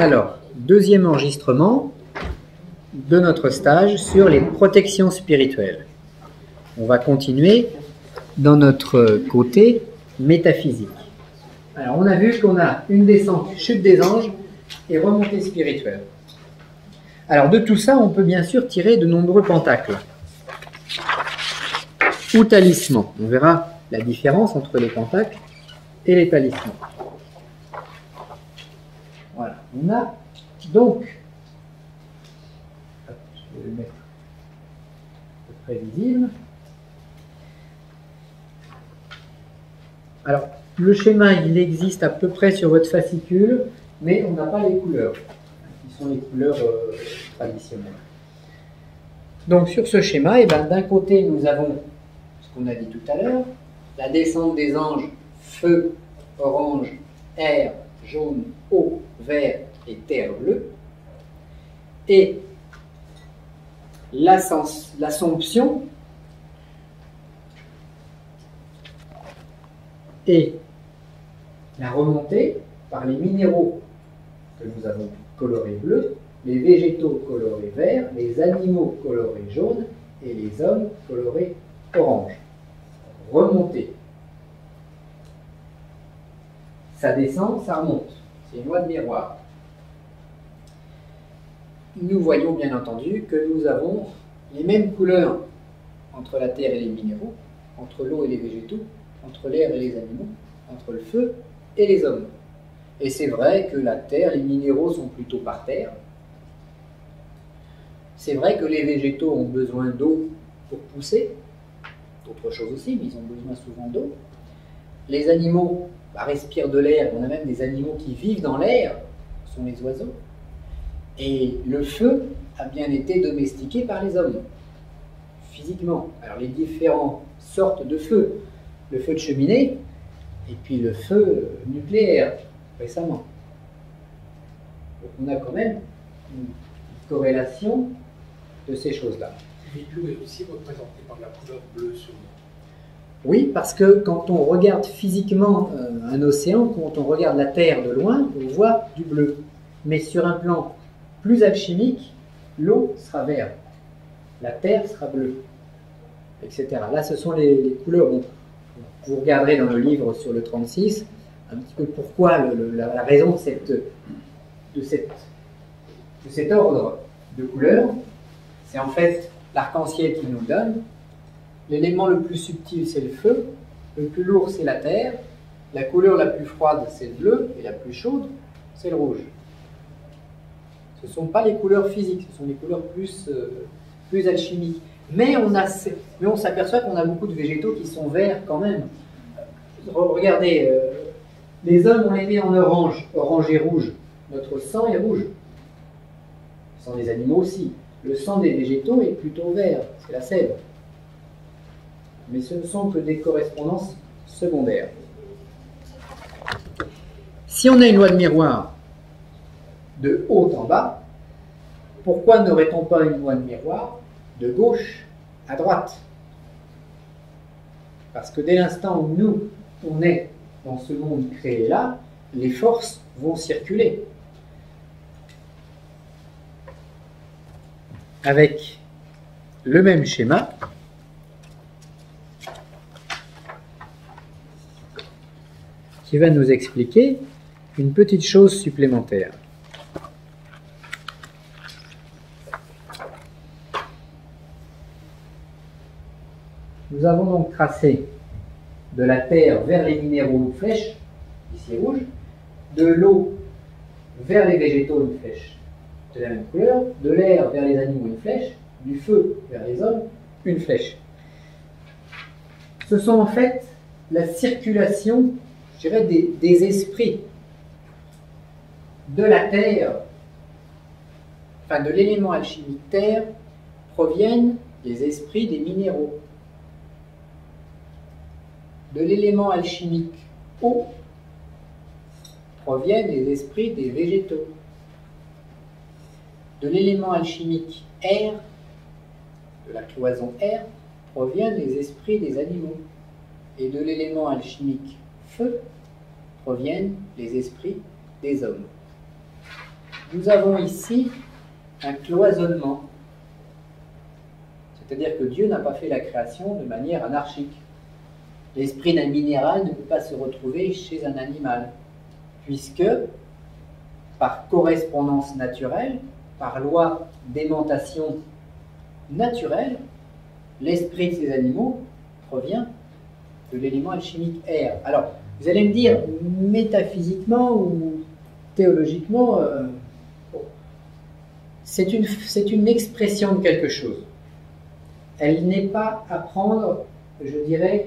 Alors, deuxième enregistrement de notre stage sur les protections spirituelles. On va continuer dans notre côté métaphysique. Alors, on a vu qu'on a une descente, chute des anges et remontée spirituelle. Alors, de tout ça, on peut bien sûr tirer de nombreux pentacles ou talismans. On verra la différence entre les pentacles et les talismans. Voilà, on a donc, je vais le mettre à peu près visible. Alors, le schéma, il existe à peu près sur votre fascicule, mais on n'a pas les couleurs, qui sont les couleurs traditionnelles. Donc, sur ce schéma, d'un côté, nous avons ce qu'on a dit tout à l'heure, la descente des anges, feu, orange, air, jaune, eau, vert et terre bleue, et l'Assomption et la remontée par les minéraux que nous avons colorés bleu, les végétaux colorés vert, les animaux colorés jaune et les hommes colorés orange. Remontée. Ça descend, ça remonte. C'est une loi de miroir. Nous voyons bien entendu que nous avons les mêmes couleurs entre la terre et les minéraux, entre l'eau et les végétaux, entre l'air et les animaux, entre le feu et les hommes. Et c'est vrai que la terre, les minéraux sont plutôt par terre. C'est vrai que les végétaux ont besoin d'eau pour pousser, d'autres choses aussi, mais ils ont besoin souvent d'eau. Les animaux respirent de l'air, on a même des animaux qui vivent dans l'air, ce sont les oiseaux. Et le feu a bien été domestiqué par les hommes, physiquement. Alors les différentes sortes de feu, le feu de cheminée, et puis le feu nucléaire, récemment. Donc on a quand même une corrélation de ces choses-là. Le bleu est aussi représenté par la couleur bleue sur nous. Oui, parce que quand on regarde physiquement un océan, quand on regarde la Terre de loin, on voit du bleu. Mais sur un plan plus alchimique, l'eau sera verte, la Terre sera bleue, etc. Là, ce sont les couleurs. Bon, vous regarderez dans le livre sur le 36 un petit peu pourquoi, la raison de cet ordre de couleurs. C'est en fait l'arc-en-ciel qui nous donne. L'élément le plus subtil, c'est le feu. Le plus lourd, c'est la terre. La couleur la plus froide, c'est le bleu. Et la plus chaude, c'est le rouge. Ce ne sont pas les couleurs physiques, ce sont les couleurs plus alchimiques. Mais on s'aperçoit qu'on a beaucoup de végétaux qui sont verts quand même. Regardez, les hommes, on les met en orange. Orange et rouge. Notre sang est rouge. Le sang des animaux aussi. Le sang des végétaux est plutôt vert. C'est la sève. Mais ce ne sont que des correspondances secondaires. Si on a une loi de miroir de haut en bas, pourquoi n'aurait-on pas une loi de miroir de gauche à droite? Parce que dès l'instant où nous, on est dans ce monde créé-là, les forces vont circuler. Avec le même schéma, qui va nous expliquer une petite chose supplémentaire. Nous avons donc tracé de la terre vers les minéraux une flèche, ici rouge, de l'eau vers les végétaux une flèche de la même couleur, de l'air vers les animaux une flèche, du feu vers les hommes une flèche. Ce sont en fait la circulation, je dirais, des esprits de la terre, enfin de l'élément alchimique terre, proviennent des esprits des minéraux. De l'élément alchimique eau proviennent les esprits des végétaux. De l'élément alchimique air, de la cloison air, proviennent les esprits des animaux. Et de l'élément alchimique feu proviennent les esprits des hommes. nous avons ici un cloisonnement. C'est-à-dire que Dieu n'a pas fait la création de manière anarchique. L'esprit d'un minéral ne peut pas se retrouver chez un animal, puisque, par correspondance naturelle, par loi d'aimantation naturelle, l'esprit de ces animaux provient de l'élément alchimique air. Alors, vous allez me dire, métaphysiquement ou théologiquement, c'est une expression de quelque chose. Elle n'est pas à prendre, je dirais,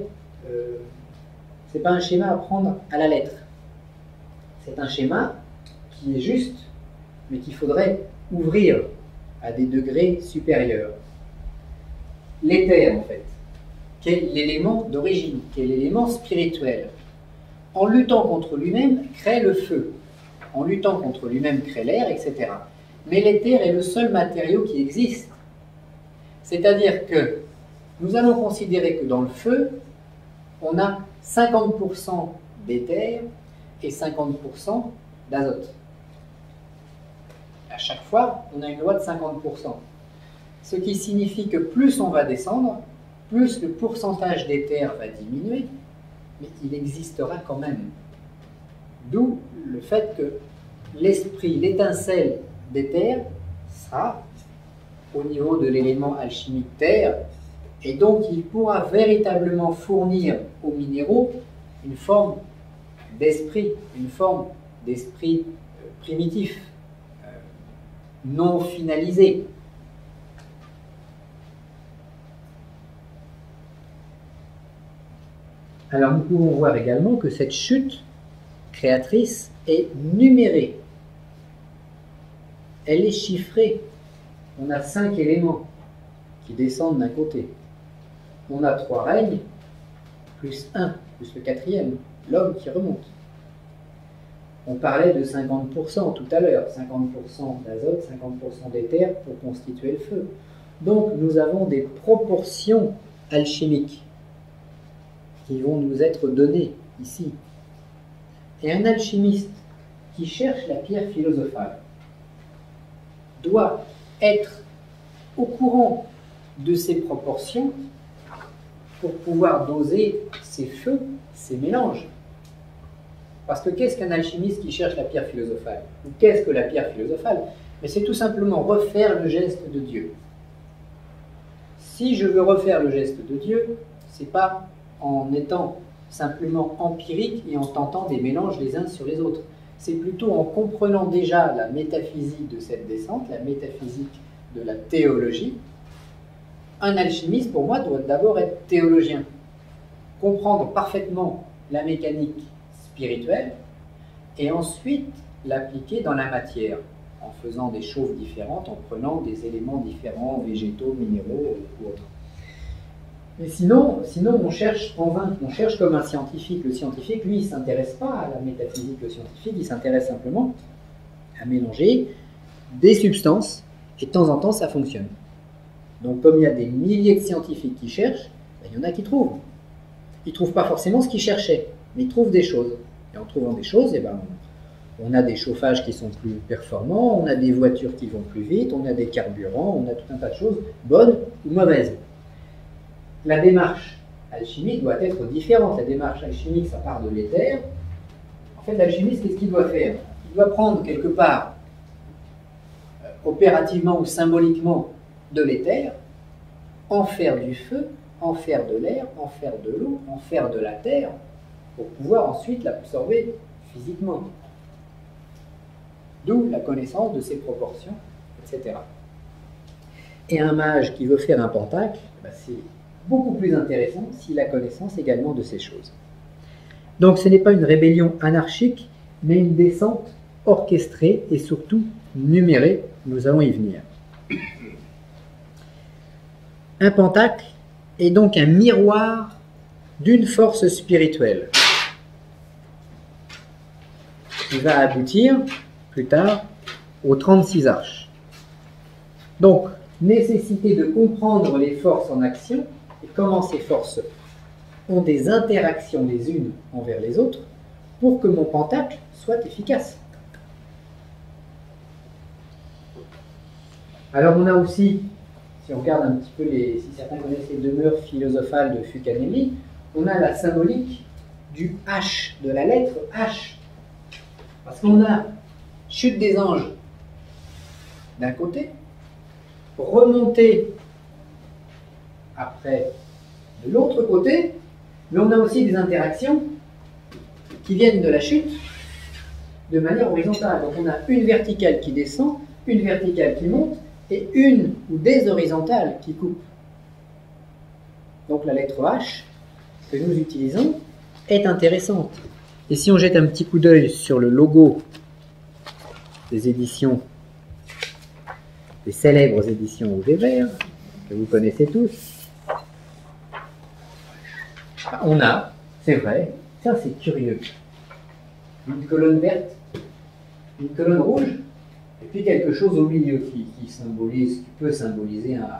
c'est pas un schéma à prendre à la lettre. C'est un schéma qui est juste, mais qu'il faudrait ouvrir à des degrés supérieurs. L'éther, en fait, qui est l'élément d'origine, qui est l'élément spirituel, en luttant contre lui-même, crée le feu. En luttant contre lui-même, crée l'air, etc. Mais l'éther est le seul matériau qui existe. C'est-à-dire que nous allons considérer que dans le feu, on a 50% d'éther et 50% d'azote. À chaque fois, on a une loi de 50%. Ce qui signifie que plus on va descendre, plus le pourcentage d'éther va diminuer, mais il existera quand même. D'où le fait que l'esprit, l'étincelle d'éther sera au niveau de l'élément alchimique terre, et donc il pourra véritablement fournir aux minéraux une forme d'esprit, une forme d'esprit primitif, non finalisé. Alors nous pouvons voir également que cette chute créatrice est numérée. Elle est chiffrée. On a 5 éléments qui descendent d'un côté. On a 3 règnes, plus 1, plus le 4e, l'homme qui remonte. On parlait de 50% tout à l'heure, 50% d'azote, 50% d'éther pour constituer le feu. Donc nous avons des proportions alchimiques qui vont nous être données ici. Et un alchimiste qui cherche la pierre philosophale doit être au courant de ces proportions pour pouvoir doser ces feux, ces mélanges. Parce que qu'est-ce qu'un alchimiste qui cherche la pierre philosophale? Ou qu'est-ce que la pierre philosophale? Mais c'est tout simplement refaire le geste de Dieu. Si je veux refaire le geste de Dieu, c'est pas en étant simplement empirique et en tentant des mélanges les uns sur les autres. C'est plutôt en comprenant déjà la métaphysique de cette descente, la métaphysique de la théologie. Un alchimiste, pour moi, doit d'abord être théologien, comprendre parfaitement la mécanique spirituelle et ensuite l'appliquer dans la matière, en faisant des choses différentes, en prenant des éléments différents, végétaux, minéraux ou autres. Mais sinon on cherche en vain, on cherche comme un scientifique. Le scientifique, lui, il ne s'intéresse pas à la métaphysique, le scientifique, il s'intéresse simplement à mélanger des substances, et de temps en temps, ça fonctionne. Donc, comme il y a des milliers de scientifiques qui cherchent, ben, il y en a qui trouvent. Ils ne trouvent pas forcément ce qu'ils cherchaient, mais ils trouvent des choses. Et en trouvant des choses, eh ben, on a des chauffages qui sont plus performants, on a des voitures qui vont plus vite, on a des carburants, on a tout un tas de choses, bonnes ou mauvaises. La démarche alchimique doit être différente. La démarche alchimique, ça part de l'éther. En fait, l'alchimiste, qu'est-ce qu'il doit faire? Il doit prendre quelque part, opérativement ou symboliquement, de l'éther, en faire du feu, en faire de l'air, en faire de l'eau, en faire de la terre, pour pouvoir ensuite l'absorber physiquement. D'où la connaissance de ses proportions, etc. Et un mage qui veut faire un pentacle, ben c'est beaucoup plus intéressant s'il a connaissance également de ces choses. Donc ce n'est pas une rébellion anarchique, mais une descente orchestrée et surtout numérée. Nous allons y venir. Un pentacle est donc un miroir d'une force spirituelle qui va aboutir plus tard aux 36 arches. Donc, nécessité de comprendre les forces en action et comment ces forces ont des interactions les unes envers les autres pour que mon pentacle soit efficace. Alors on a aussi, si on regarde un petit peu, si certains connaissent les demeures philosophales de Fucanelli, on a la symbolique du H, de la lettre H. Parce qu'on a chute des anges d'un côté, remontée après de l'autre côté, mais on a aussi des interactions qui viennent de la chute de manière horizontale. Donc on a une verticale qui descend, une verticale qui monte, et une ou des horizontales qui coupent. Donc la lettre H que nous utilisons est intéressante. Et si on jette un petit coup d'œil sur le logo des éditions, des célèbres éditions Rouge et Vert, que vous connaissez tous, on a, c'est vrai, ça c'est curieux, une colonne verte, une colonne rouge, et puis quelque chose au milieu qui peut symboliser un H.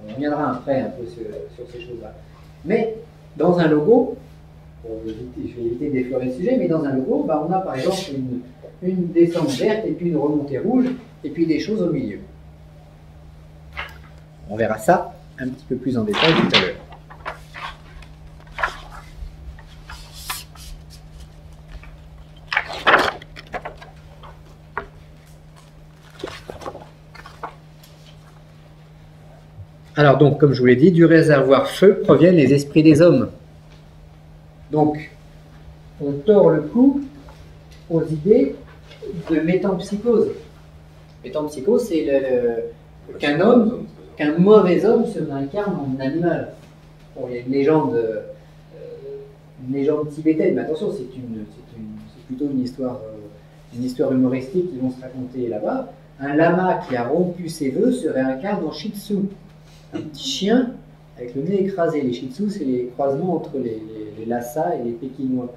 On reviendra après un peu sur ces choses-là. Mais dans un logo, je vais éviter d'effleurer le sujet, mais dans un logo, on a par exemple une descente verte et puis une remontée rouge, et puis des choses au milieu. On verra ça un petit peu plus en détail tout à l'heure. Alors donc, comme je vous l'ai dit, du réservoir feu proviennent les esprits des hommes. Donc, on tord le cou aux idées de métempsychose. Métempsychose, c'est qu'un mauvais homme se réincarne en animal. Bon, il y a une légende tibétaine, mais attention, c'est plutôt une histoire humoristique qui vont se raconter là-bas. Un lama qui a rompu ses vœux se réincarne en shih tzu. Un petit chien avec le nez écrasé. Les shih tzus, c'est les croisements entre les Lhasa et les Pékinois.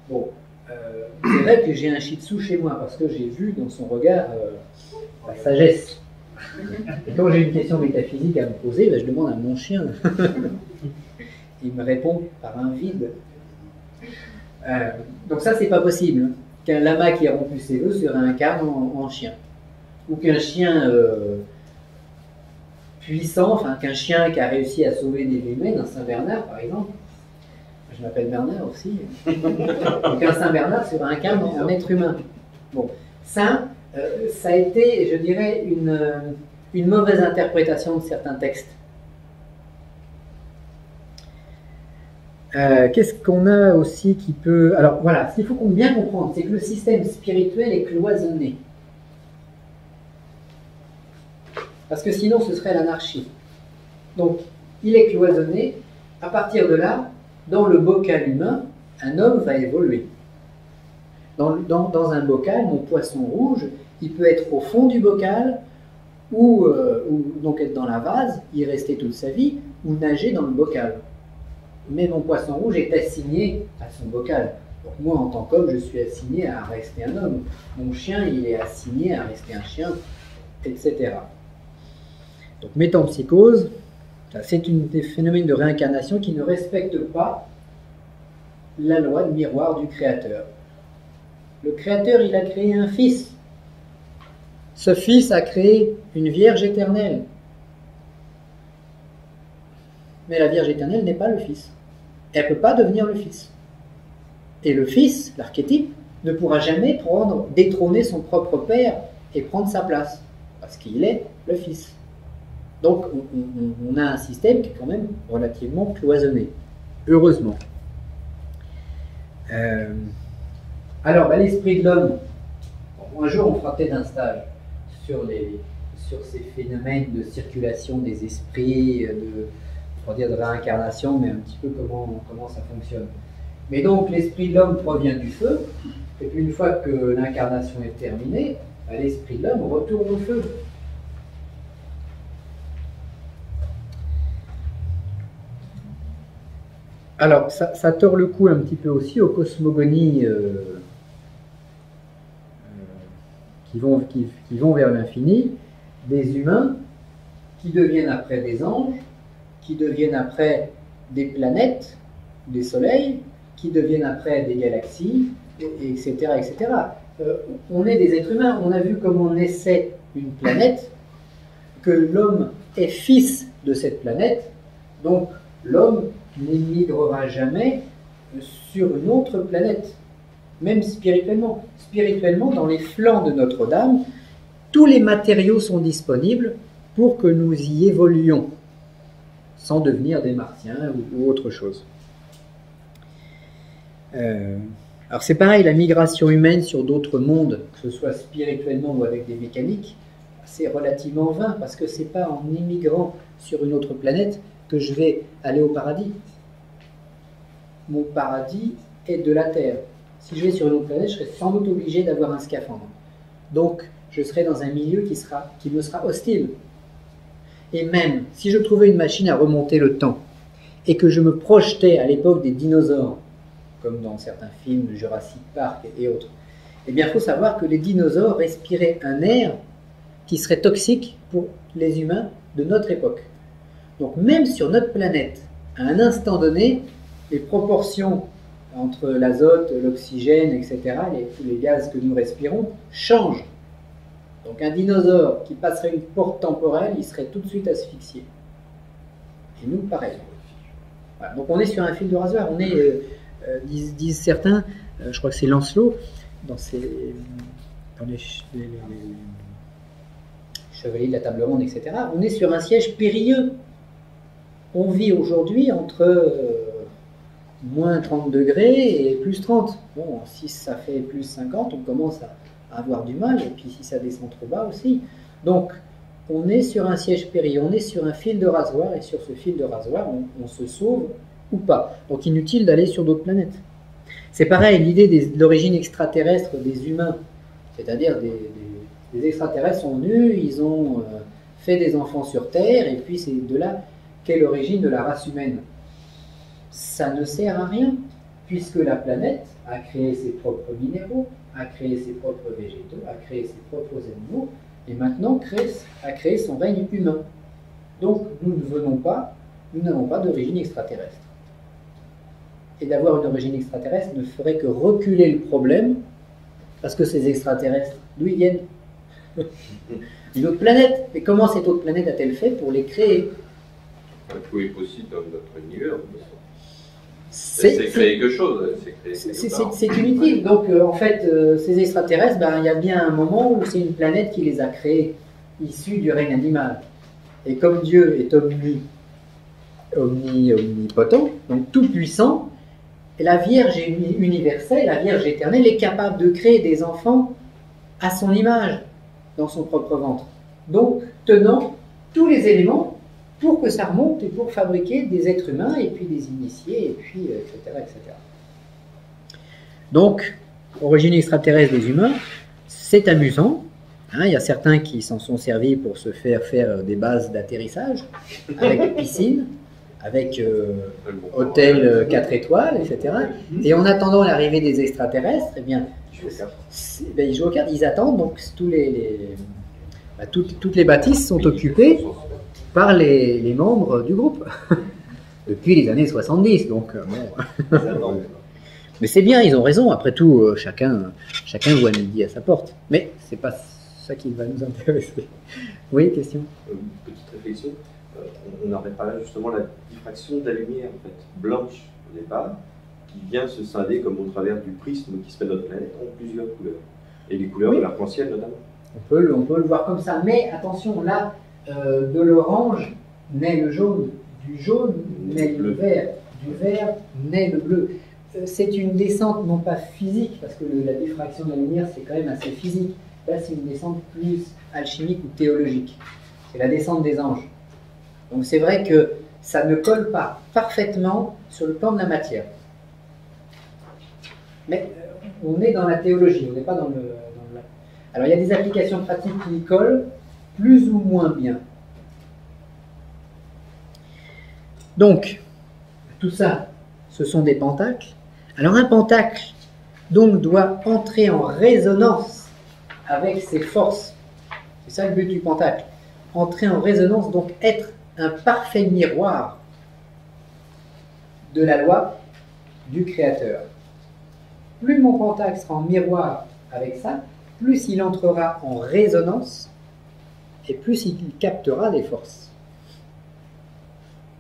Bon, c'est vrai que j'ai un shih tzu chez moi parce que j'ai vu dans son regard la sagesse. Et quand j'ai une question métaphysique à me poser, je demande à mon chien. Il me répond par un vide. Donc ça, c'est pas possible. Qu'un lama qui a rompu ses vœux se réincarne en chien. Ou qu'un chien puissant, enfin qu'un chien qui a réussi à sauver des vies humaines, un Saint-Bernard par exemple, je m'appelle Bernard aussi, qu'un Saint-Bernard se réincarne en être humain. Bon, ça a été, je dirais, une mauvaise interprétation de certains textes. Qu'est-ce qu'on a aussi qui peut... Alors voilà, ce qu'il faut bien comprendre, c'est que le système spirituel est cloisonné. Parce que sinon, ce serait l'anarchie. Donc, il est cloisonné. À partir de là, dans le bocal humain, un homme va évoluer. Dans un bocal, mon poisson rouge, il peut être au fond du bocal, ou donc être dans la vase, y rester toute sa vie, ou nager dans le bocal. Mais mon poisson rouge est assigné à son bocal. Donc moi, en tant qu'homme, je suis assigné à rester un homme. Mon chien, il est assigné à rester un chien, etc. Donc métempsychose, c'est des phénomènes de réincarnation qui ne respectent pas la loi de miroir du Créateur. Le Créateur, il a créé un Fils. Ce Fils a créé une Vierge éternelle. Mais la Vierge éternelle n'est pas le Fils. Elle ne peut pas devenir le Fils. Et le Fils, l'archétype, ne pourra jamais détrôner son propre Père et prendre sa place, parce qu'il est le Fils. Donc on a un système qui est quand même relativement cloisonné, heureusement. Alors, l'esprit de l'homme, un jour on fera peut-être un stage sur ces phénomènes de circulation des esprits, de réincarnation, mais un petit peu comment ça fonctionne. Mais donc l'esprit de l'homme provient du feu, et puis une fois que l'incarnation est terminée, l'esprit de l'homme retourne au feu. Alors, ça tord le cou un petit peu aussi aux cosmogonies qui vont vers l'infini, des humains qui deviennent après des anges, qui deviennent après des planètes, des soleils, qui deviennent après des galaxies, etc. etc. On est des êtres humains. On a vu comment naissait une planète, que l'homme est fils de cette planète, donc l'homme n'émigrera jamais sur une autre planète, même spirituellement. Spirituellement, dans les flancs de Notre-Dame, tous les matériaux sont disponibles pour que nous y évoluions, sans devenir des martiens ou autre chose. Alors c'est pareil, la migration humaine sur d'autres mondes, que ce soit spirituellement ou avec des mécaniques, c'est relativement vain, parce que c'est pas en immigrant sur une autre planète que je vais aller au paradis. Mon paradis est de la Terre. Si je vais sur une autre planète, je serai sans doute obligé d'avoir un scaphandre. Donc, je serai dans un milieu qui me sera hostile. Et même, si je trouvais une machine à remonter le temps, et que je me projetais à l'époque des dinosaures, comme dans certains films de Jurassic Park et autres, eh bien, il faut savoir que les dinosaures respiraient un air qui serait toxique pour les humains de notre époque. Donc, même sur notre planète, à un instant donné, les proportions entre l'azote, l'oxygène, etc., tous les gaz que nous respirons, changent. Donc un dinosaure qui passerait une porte temporelle, il serait tout de suite asphyxié. Et nous, pareil. Voilà. Donc on est sur un fil de rasoir. On est, disent certains, je crois que c'est Lancelot, dans les Chevaliers de la Table Ronde, etc., on est sur un siège périlleux. On vit aujourd'hui entre moins 30 degrés et plus 30. Bon, si ça fait plus 50, on commence à avoir du mal, et puis si ça descend trop bas aussi. Donc, on est sur un siège périlleux, on est sur un fil de rasoir, et sur ce fil de rasoir, on se sauve ou pas. Donc, inutile d'aller sur d'autres planètes. C'est pareil, l'idée de l'origine extraterrestre des humains, c'est-à-dire des extraterrestres sont venus, ils ont fait des enfants sur Terre, et puis c'est de là qu'est l'origine de la race humaine. Ça ne sert à rien, puisque la planète a créé ses propres minéraux, a créé ses propres végétaux, a créé ses propres animaux, et maintenant a créé son règne humain. Donc nous n'avons pas d'origine extraterrestre. Et d'avoir une origine extraterrestre ne ferait que reculer le problème, parce que ces extraterrestres, d'où ils viennent? D'une autre planète. Mais comment cette autre planète a-t-elle fait pour les créer? Tout est possible dans notre univers. C'est créer quelque chose. C'est inutile. Donc, en fait, ces extraterrestres, il y a bien un moment où c'est une planète qui les a créés, issus du règne animal. Et comme Dieu est omnipotent, donc tout puissant, la Vierge universelle, la Vierge éternelle, est capable de créer des enfants à son image, dans son propre ventre. Donc, tenant tous les éléments pour que ça remonte et pour fabriquer des êtres humains et puis des initiés, et puis etc., etc. Donc, origine extraterrestre des humains, c'est amusant. Hein, il y a certains qui s'en sont servis pour se faire des bases d'atterrissage, avec piscine, avec hôtel 4 étoiles, etc. Et en attendant l'arrivée des extraterrestres, eh bien, ils jouent aux cartes, ils attendent, donc toutes les bâtisses sont occupées par les membres du groupe, depuis les années 70, donc bon. Mais c'est bien, ils ont raison, après tout, chacun voit midi à sa porte, mais c'est pas ça qui va nous intéresser. Oui, question? Petite réflexion, on en pas là justement la diffraction de la lumière, en fait, blanche au départ, qui vient se scinder comme au travers du prisme qui se fait notre planète en plusieurs couleurs, et les couleurs de l'arc-en-ciel notamment. On peut le voir comme ça, mais attention, là, de l'orange naît le jaune, du jaune naît le vert, du vert naît le bleu. C'est une descente non pas physique, parce que la diffraction de la lumière c'est quand même assez physique. Là c'est une descente plus alchimique ou théologique. C'est la descente des anges. Donc c'est vrai que ça ne colle pas parfaitement sur le plan de la matière. Mais on est dans la théologie, on n'est pas dans le... Alors il y a des applications pratiques qui y collent, plus ou moins bien. Donc, tout ça, ce sont des pentacles. Alors un pentacle, donc, doit entrer en résonance avec ses forces. C'est ça le but du pentacle. Entrer en résonance, donc être un parfait miroir de la loi du Créateur. Plus mon pentacle sera en miroir avec ça, plus il entrera en résonance et plus il captera les forces.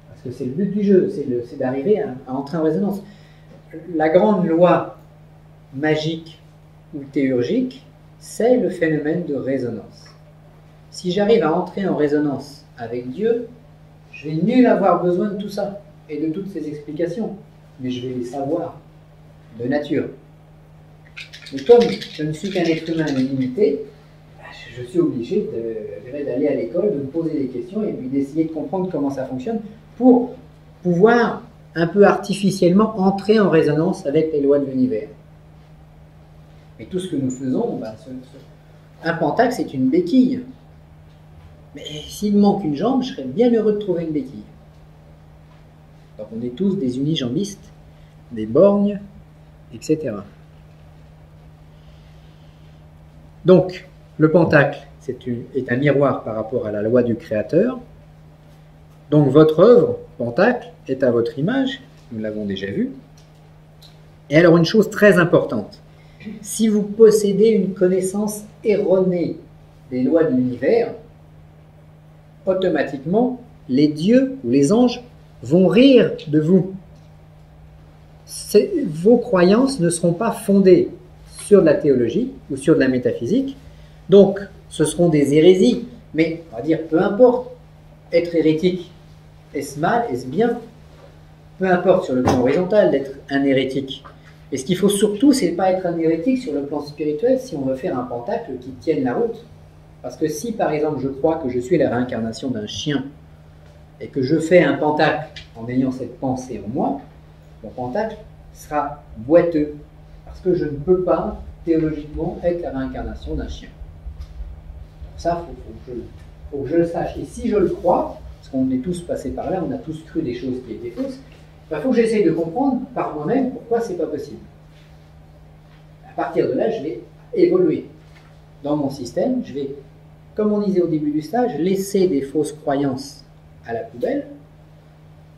Parce que c'est le but du jeu, c'est d'arriver à entrer en résonance. La grande loi magique ou théurgique, c'est le phénomène de résonance. Si j'arrive à entrer en résonance avec Dieu, je vais nul avoir besoin de tout ça et de toutes ces explications, mais je vais les savoir de nature. Mais comme je ne suis qu'un être humain limité, je suis obligé d'aller à l'école, de me poser des questions et puis d'essayer de comprendre comment ça fonctionne pour pouvoir un peu artificiellement entrer en résonance avec les lois de l'univers. Et tout ce que nous faisons, un pentacle, c'est une béquille. Mais s'il me manque une jambe, je serais bien heureux de trouver une béquille. Donc on est tous des unijambistes, des borgnes, etc. Donc, le pentacle est un miroir par rapport à la loi du Créateur. Donc votre œuvre, pentacle, est à votre image, nous l'avons déjà vu. Et alors une chose très importante, si vous possédez une connaissance erronée des lois de l'univers, automatiquement, les dieux ou les anges vont rire de vous. Vos croyances ne seront pas fondées sur de la théologie ou sur de la métaphysique, donc ce seront des hérésies. Mais on va dire, peu importe, être hérétique, est-ce mal, est-ce bien? Peu importe sur le plan horizontal d'être un hérétique. Et ce qu'il faut surtout, c'est ne pas être un hérétique sur le plan spirituel si on veut faire un pentacle qui tienne la route. Parce que si, par exemple, je crois que je suis la réincarnation d'un chien et que je fais un pentacle en ayant cette pensée en moi, mon pentacle sera boiteux. Parce que je ne peux pas, théologiquement, être la réincarnation d'un chien. Ça, il faut que je le sache. Et si je le crois, parce qu'on est tous passés par là, on a tous cru des choses qui étaient fausses, il faut que j'essaye de comprendre par moi-même pourquoi c'est pas possible. À partir de là, je vais évoluer dans mon système. Je vais, comme on disait au début du stage, laisser des fausses croyances à la poubelle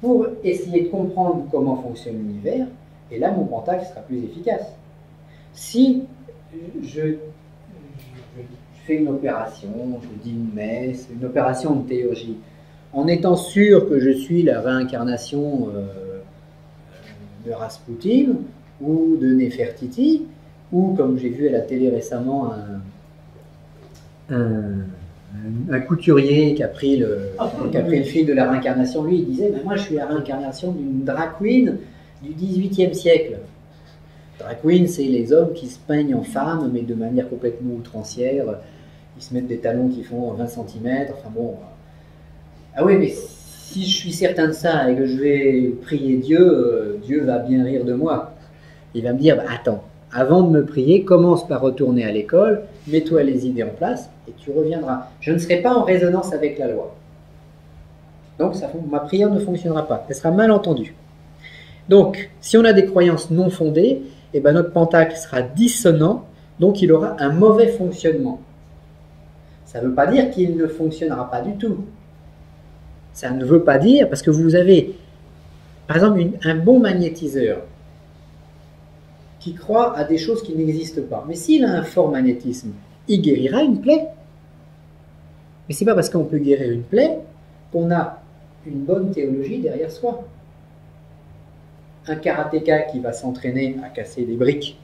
pour essayer de comprendre comment fonctionne l'univers. Et là, mon pentacle sera plus efficace. Si je fais une opération, je dis une messe, une opération de théurgie, en étant sûr que je suis la réincarnation de Rasputin ou de Nefertiti, ou comme j'ai vu à la télé récemment un couturier qui a pris le fil de la réincarnation, lui il disait, mais moi je suis la réincarnation d'une drag queen du XVIIIe siècle. Drag queen, c'est les hommes qui se peignent en femmes, mais de manière complètement outrancière. Ils se mettent des talons qui font 20 cm, enfin bon. Ah oui, mais si je suis certain de ça et que je vais prier Dieu, Dieu va bien rire de moi. Il va me dire, bah, attends, avant de me prier, commence par retourner à l'école, mets-toi les idées en place et tu reviendras. Je ne serai pas en résonance avec la loi. Donc ma prière ne fonctionnera pas, elle sera mal entendue. Donc, si on a des croyances non fondées, eh ben, notre pentacle sera dissonant, donc il aura un mauvais fonctionnement. Ça ne veut pas dire qu'il ne fonctionnera pas du tout. Ça ne veut pas dire, parce que vous avez, par exemple, un bon magnétiseur qui croit à des choses qui n'existent pas. Mais s'il a un fort magnétisme, il guérira une plaie. Mais ce n'est pas parce qu'on peut guérir une plaie qu'on a une bonne théologie derrière soi. Un karatéka qui va s'entraîner à casser des briques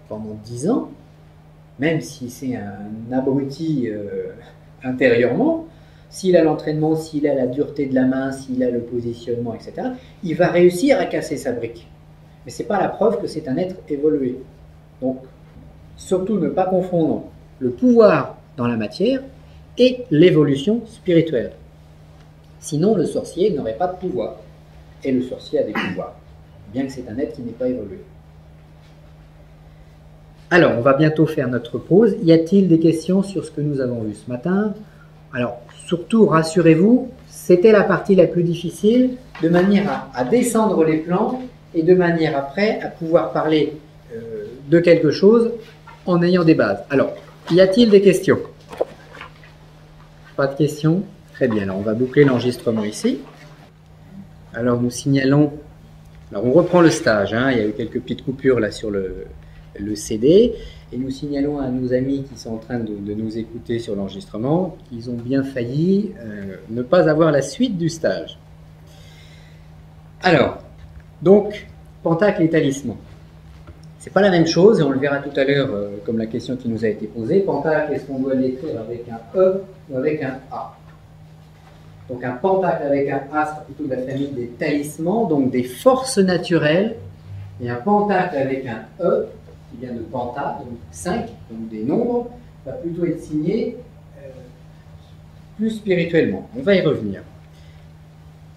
pendant 10 ans, même si c'est un abruti intérieurement, s'il a l'entraînement, s'il a la dureté de la main, s'il a le positionnement, etc., il va réussir à casser sa brique. Mais ce n'est pas la preuve que c'est un être évolué. Donc, surtout ne pas confondre le pouvoir dans la matière et l'évolution spirituelle. Sinon, le sorcier n'aurait pas de pouvoir. Et le sorcier a des pouvoirs, bien que c'est un être qui n'est pas évolué. Alors, on va bientôt faire notre pause. Y a-t-il des questions sur ce que nous avons vu ce matin? Alors, surtout, rassurez-vous, c'était la partie la plus difficile, de manière à descendre les plans et de manière après à pouvoir parler de quelque chose en ayant des bases. Alors, y a-t-il des questions? Pas de questions? Très bien, alors on va boucler l'enregistrement ici. Alors nous signalons, alors on reprend le stage, hein, il y a eu quelques petites coupures là sur le CD. Et nous signalons à nos amis qui sont en train de nous écouter sur l'enregistrement qu'ils ont bien failli ne pas avoir la suite du stage. Alors, donc, pentacle et talisman. C'est pas la même chose, et on le verra tout à l'heure comme la question qui nous a été posée. Pentacle, est-ce qu'on doit l'écrire avec un E ou avec un A? Donc un pentacle avec un A sera plutôt de la famille des talismans, donc des forces naturelles, et un pentacle avec un E, qui vient de penta, donc 5, donc des nombres, va plutôt être signé plus spirituellement. On va y revenir.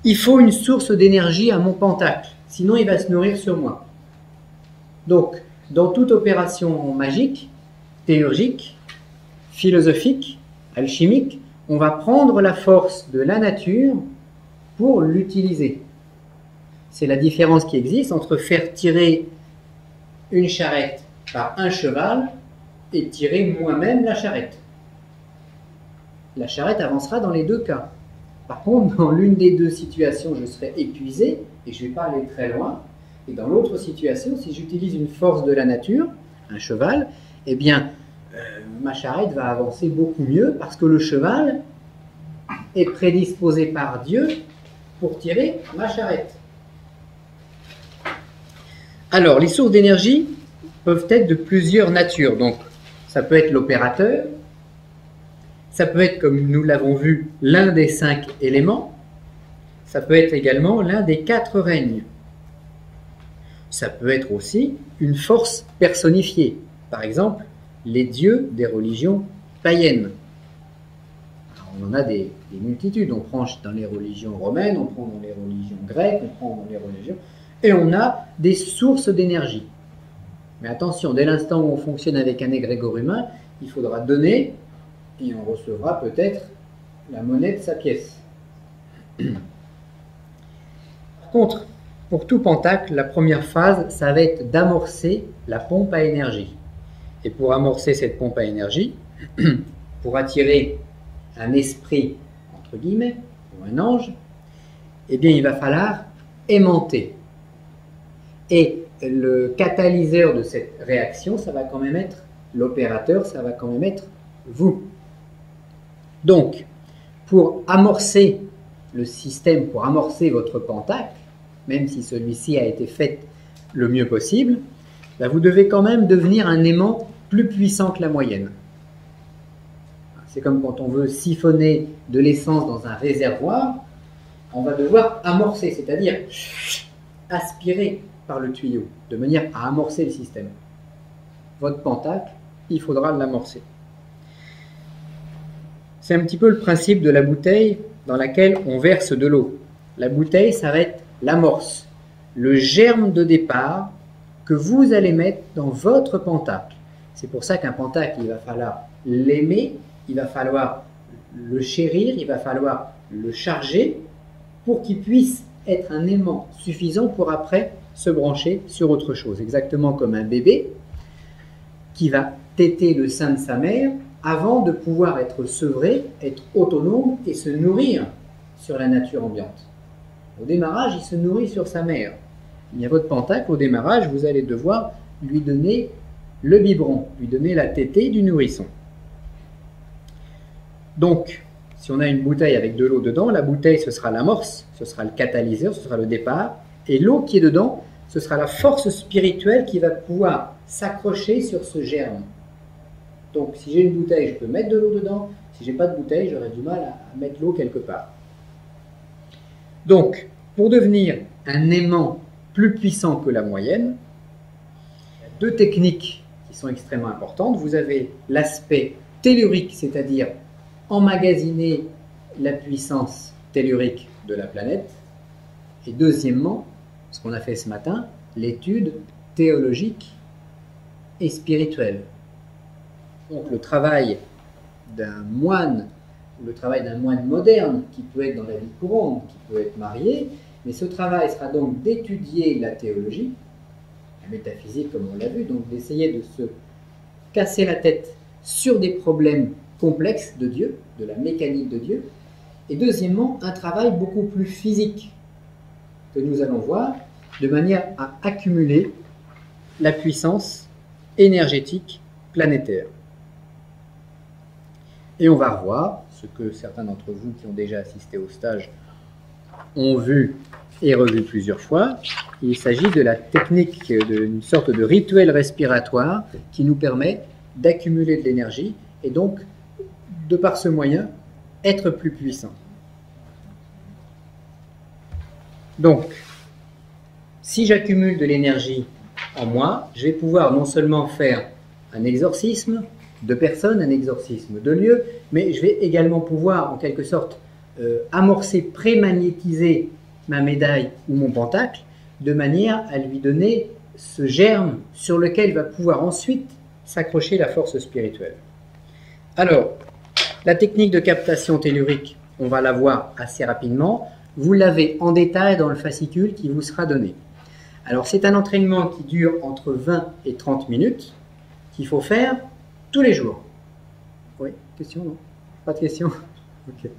Il faut une source d'énergie à mon pentacle, sinon il va se nourrir sur moi. Donc, dans toute opération magique, théurgique, philosophique, alchimique, on va prendre la force de la nature pour l'utiliser. C'est la différence qui existe entre faire tirer une charrette par un cheval et tirer moi-même la charrette. La charrette avancera dans les deux cas. Par contre, dans l'une des deux situations, je serai épuisé et je ne vais pas aller très loin. Et dans l'autre situation, si j'utilise une force de la nature, un cheval, eh bien, ma charrette va avancer beaucoup mieux parce que le cheval est prédisposé par Dieu pour tirer ma charrette. Alors, les sources d'énergie peuvent être de plusieurs natures. Donc, ça peut être l'opérateur, ça peut être, comme nous l'avons vu, l'un des 5 éléments, ça peut être également l'un des 4 règnes. Ça peut être aussi une force personnifiée. Par exemple, les dieux des religions païennes. Alors, on en a des multitudes. On prend dans les religions romaines, on prend dans les religions grecques, on prend dans les religions... Et on a des sources d'énergie. Mais attention, dès l'instant où on fonctionne avec un égrégore humain, il faudra donner et on recevra peut-être la monnaie de sa pièce. Par contre, pour tout pentacle, la première phase, ça va être d'amorcer la pompe à énergie. Et pour amorcer cette pompe à énergie, pour attirer un esprit, entre guillemets, ou un ange, eh bien, il va falloir aimanter. Et le catalyseur de cette réaction, ça va quand même être l'opérateur, ça va quand même être vous. Donc, pour amorcer le système, pour amorcer votre pentacle, même si celui-ci a été fait le mieux possible, ben vous devez quand même devenir un aimant plus puissant que la moyenne. C'est comme quand on veut siphonner de l'essence dans un réservoir, on va devoir amorcer, c'est-à-dire aspirer par le tuyau, de manière à amorcer le système. Votre pentacle, il faudra l'amorcer. C'est un petit peu le principe de la bouteille dans laquelle on verse de l'eau. La bouteille, ça va être l'amorce, le germe de départ que vous allez mettre dans votre pentacle. C'est pour ça qu'un pentacle, il va falloir l'aimer, il va falloir le chérir, il va falloir le charger pour qu'il puisse être un aimant suffisant pour après se brancher sur autre chose. Exactement comme un bébé qui va téter le sein de sa mère avant de pouvoir être sevré, être autonome et se nourrir sur la nature ambiante. Au démarrage, il se nourrit sur sa mère. Il y a votre pentacle, au démarrage, vous allez devoir lui donner le biberon, lui donner la tétée du nourrisson. Donc, si on a une bouteille avec de l'eau dedans, la bouteille, ce sera l'amorce, ce sera le catalyseur, ce sera le départ, et l'eau qui est dedans, ce sera la force spirituelle qui va pouvoir s'accrocher sur ce germe. Donc, si j'ai une bouteille, je peux mettre de l'eau dedans. Si j'ai pas de bouteille, j'aurai du mal à mettre l'eau quelque part. Donc, pour devenir un aimant plus puissant que la moyenne, il y a deux techniques qui sont extrêmement importantes. Vous avez l'aspect tellurique, c'est-à-dire emmagasiner la puissance tellurique de la planète. Et deuxièmement, ce qu'on a fait ce matin, l'étude théologique et spirituelle. Donc le travail d'un moine, le travail d'un moine moderne, qui peut être dans la vie courante, qui peut être marié, mais ce travail sera donc d'étudier la théologie, la métaphysique comme on l'a vu, donc d'essayer de se casser la tête sur des problèmes complexes de Dieu, de la mécanique de Dieu, et deuxièmement, un travail beaucoup plus physique que nous allons voir, de manière à accumuler la puissance énergétique planétaire. Et on va revoir ce que certains d'entre vous qui ont déjà assisté au stage ont vu et revu plusieurs fois. Il s'agit de la technique, d'une sorte de rituel respiratoire qui nous permet d'accumuler de l'énergie et donc, de par ce moyen, être plus puissant. Donc, si j'accumule de l'énergie en moi, je vais pouvoir non seulement faire un exorcisme de personnes, un exorcisme de lieux, mais je vais également pouvoir, en quelque sorte, amorcer, prémagnétiser ma médaille ou mon pentacle, de manière à lui donner ce germe sur lequel va pouvoir ensuite s'accrocher la force spirituelle. Alors, la technique de captation tellurique, on va la voir assez rapidement. Vous l'avez en détail dans le fascicule qui vous sera donné. Alors, c'est un entraînement qui dure entre 20 et 30 minutes, qu'il faut faire tous les jours. Oui, question, non? Pas de question? Ok.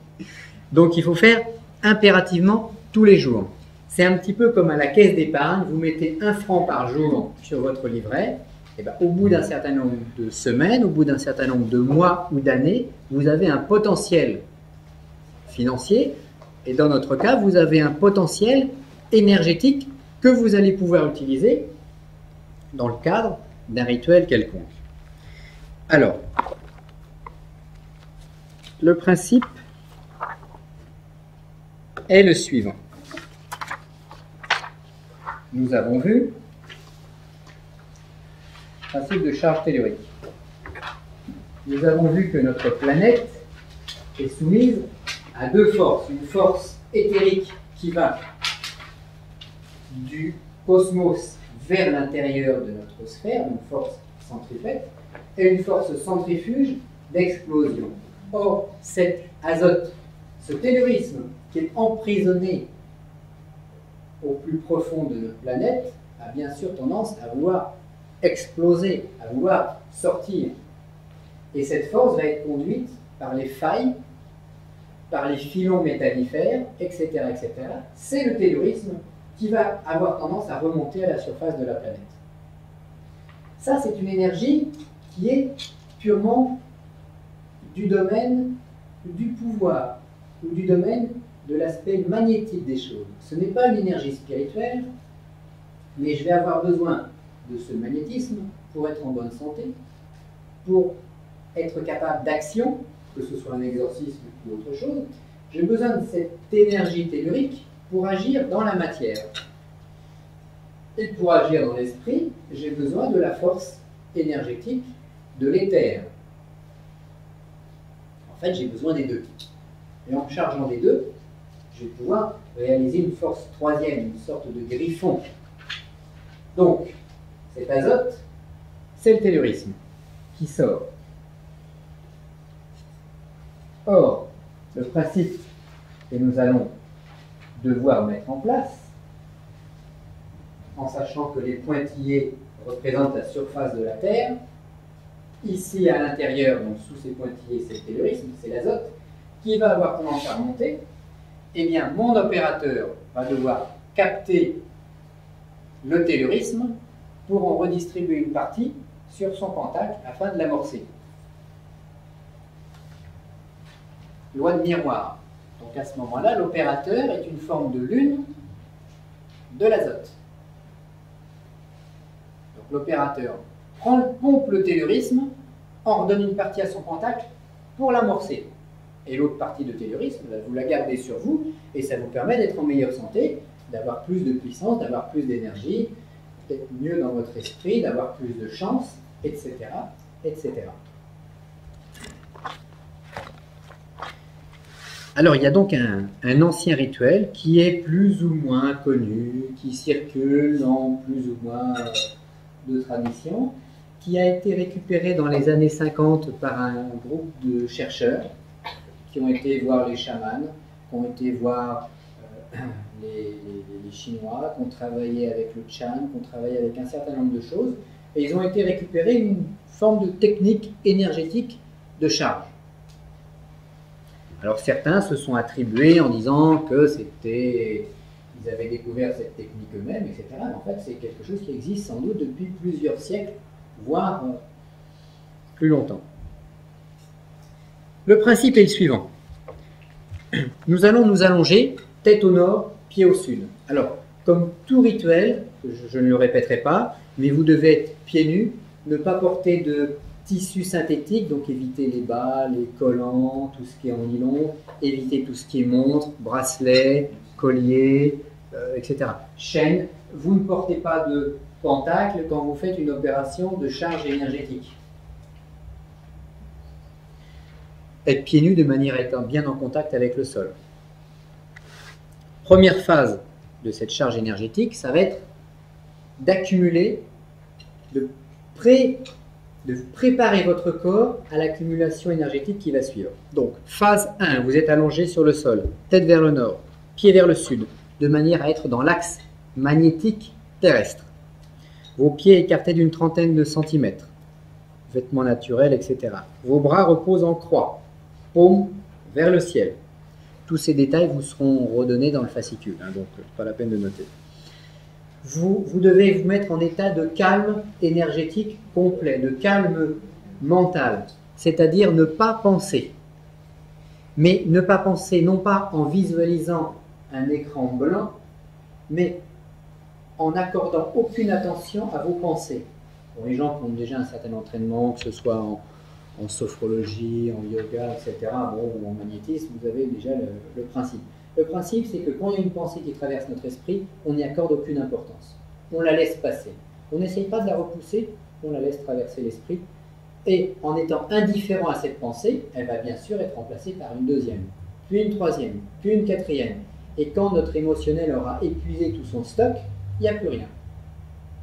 Donc, il faut faire impérativement tous les jours. C'est un petit peu comme à la caisse d'épargne, vous mettez 1 franc par jour sur votre livret, et bien, au bout d'un certain nombre de semaines, au bout d'un certain nombre de mois ou d'années, vous avez un potentiel financier, et dans notre cas, vous avez un potentiel énergétique que vous allez pouvoir utiliser dans le cadre d'un rituel quelconque. Alors, le principe est le suivant. Nous avons vu le principe de charge tellurique. Nous avons vu que notre planète est soumise à 2 forces. Une force éthérique qui va du cosmos vers l'intérieur de notre sphère, une force centripète, et une force centrifuge d'explosion. Or, cet azote, ce tellurisme qui est emprisonné au plus profond de notre planète, a bien sûr tendance à vouloir exploser, à vouloir sortir. Et cette force va être conduite par les failles, par les filons métallifères, etc. etc. C'est le tellurisme qui va avoir tendance à remonter à la surface de la planète. Ça, c'est une énergie qui est purement du domaine du pouvoir ou du domaine de l'aspect magnétique des choses. Ce n'est pas une énergie spirituelle, mais je vais avoir besoin de ce magnétisme pour être en bonne santé, pour être capable d'action, que ce soit un exorcisme ou autre chose. J'ai besoin de cette énergie tellurique pour agir dans la matière. Et pour agir dans l'esprit, j'ai besoin de la force énergétique de l'éther. En fait, j'ai besoin des deux. Et en chargeant des deux, je vais pouvoir réaliser une force troisième, une sorte de griffon. Donc, cet azote, c'est le tellurisme qui sort. Or, le principe que nous allons devoir mettre en place, en sachant que les pointillés représentent la surface de la Terre, ici à l'intérieur, donc sous ces pointillés, c'est le tellurisme, c'est l'azote, qui va avoir tendance à remonter, eh bien, mon opérateur va devoir capter le tellurisme pour en redistribuer une partie sur son pentacle afin de l'amorcer. Loi de miroir. Donc à ce moment-là, l'opérateur est une forme de lune de l'azote. Donc l'opérateur pompe le tellurisme, en redonne une partie à son pentacle pour l'amorcer. Et l'autre partie de tellurisme, vous la gardez sur vous, et ça vous permet d'être en meilleure santé, d'avoir plus de puissance, d'avoir plus d'énergie, d'être mieux dans votre esprit, d'avoir plus de chance, etc., etc. Alors, il y a donc un ancien rituel qui est plus ou moins connu, qui circule dans plus ou moins de traditions, qui a été récupéré dans les années 50 par un groupe de chercheurs qui ont été voir les chamans, qui ont été voir les Chinois, qui ont travaillé avec le Chan, qui ont travaillé avec un certain nombre de choses, et ils ont été récupérer une forme de technique énergétique de charge. Alors certains se sont attribués en disant que ils avaient découvert cette technique eux-mêmes, etc. Mais en fait, c'est quelque chose qui existe sans doute depuis plusieurs siècles voire plus longtemps. Le principe est le suivant. Nous allons nous allonger, tête au nord, pied au sud. Alors, comme tout rituel, je ne le répéterai pas, mais vous devez être pieds nus, ne pas porter de tissu synthétique, donc éviter les bas, les collants, tout ce qui est en nylon, éviter tout ce qui est montre, bracelet, collier, etc. Chaîne, vous ne portez pas de pentacle quand vous faites une opération de charge énergétique. Être pieds nus de manière à être bien en contact avec le sol. Première phase de cette charge énergétique, ça va être d'accumuler, de préparer votre corps à l'accumulation énergétique qui va suivre. Donc, phase 1, vous êtes allongé sur le sol, tête vers le nord, pied vers le sud, de manière à être dans l'axe magnétique terrestre. Vos pieds écartés d'une trentaine de centimètres, vêtements naturels, etc. Vos bras reposent en croix, paume vers le ciel. Tous ces détails vous seront redonnés dans le fascicule, donc pas la peine de noter. Vous devez vous mettre en état de calme énergétique complet, de calme mental, c'est-à-dire ne pas penser. Mais ne pas penser non pas en visualisant un écran blanc, mais en n'accordant aucune attention à vos pensées. Pour les gens qui ont déjà un certain entraînement, que ce soit en sophrologie, en yoga, etc., ou en magnétisme, vous avez déjà le principe. Le principe, c'est que quand il y a une pensée qui traverse notre esprit, on n'y accorde aucune importance. On la laisse passer. On n'essaye pas de la repousser, on la laisse traverser l'esprit. Et en étant indifférent à cette pensée, elle va bien sûr être remplacée par une deuxième, puis une troisième, puis une quatrième. Et quand notre émotionnel aura épuisé tout son stock, il n'y a plus rien.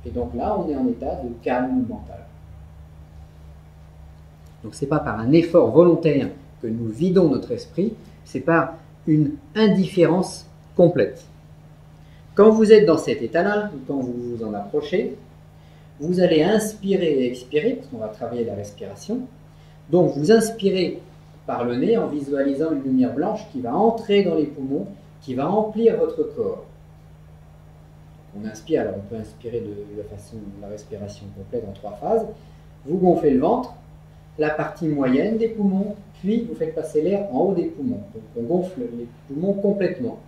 Et donc là, on est en état de calme mental. Donc ce n'est pas par un effort volontaire que nous vidons notre esprit, c'est par une indifférence complète. Quand vous êtes dans cet état-là, ou quand vous vous en approchez, vous allez inspirer et expirer, parce qu'on va travailler la respiration. Donc vous inspirez par le nez en visualisant une lumière blanche qui va entrer dans les poumons, qui va emplir votre corps. On inspire, alors on peut inspirer de la façon de la respiration complète en 3 phases. Vous gonflez le ventre, la partie moyenne des poumons, puis vous faites passer l'air en haut des poumons. Donc on gonfle les poumons complètement.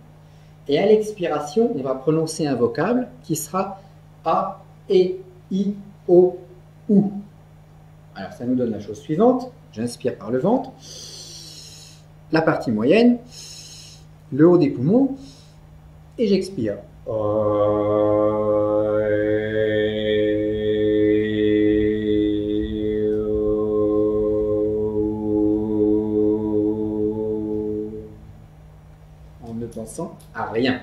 Et à l'expiration, on va prononcer un vocable qui sera A, E, I, O, OU. Alors ça nous donne la chose suivante. J'inspire par le ventre, la partie moyenne, le haut des poumons, et j'expire. En ne pensant à rien.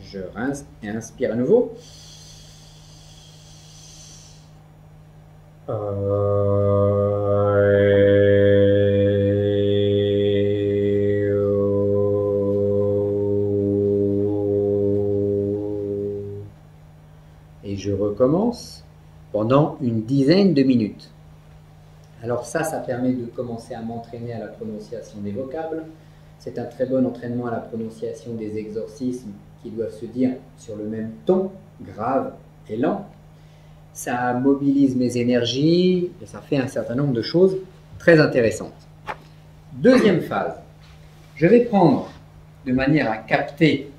Je rince et inspire à nouveau. Et je recommence pendant une dizaine de minutes. Alors ça permet de commencer à m'entraîner à la prononciation des vocables. C'est un très bon entraînement à la prononciation des exorcismes qui doivent se dire sur le même ton, grave et lent. Ça mobilise mes énergies et ça fait un certain nombre de choses très intéressantes. Deuxième phase, je vais prendre, de manière à capter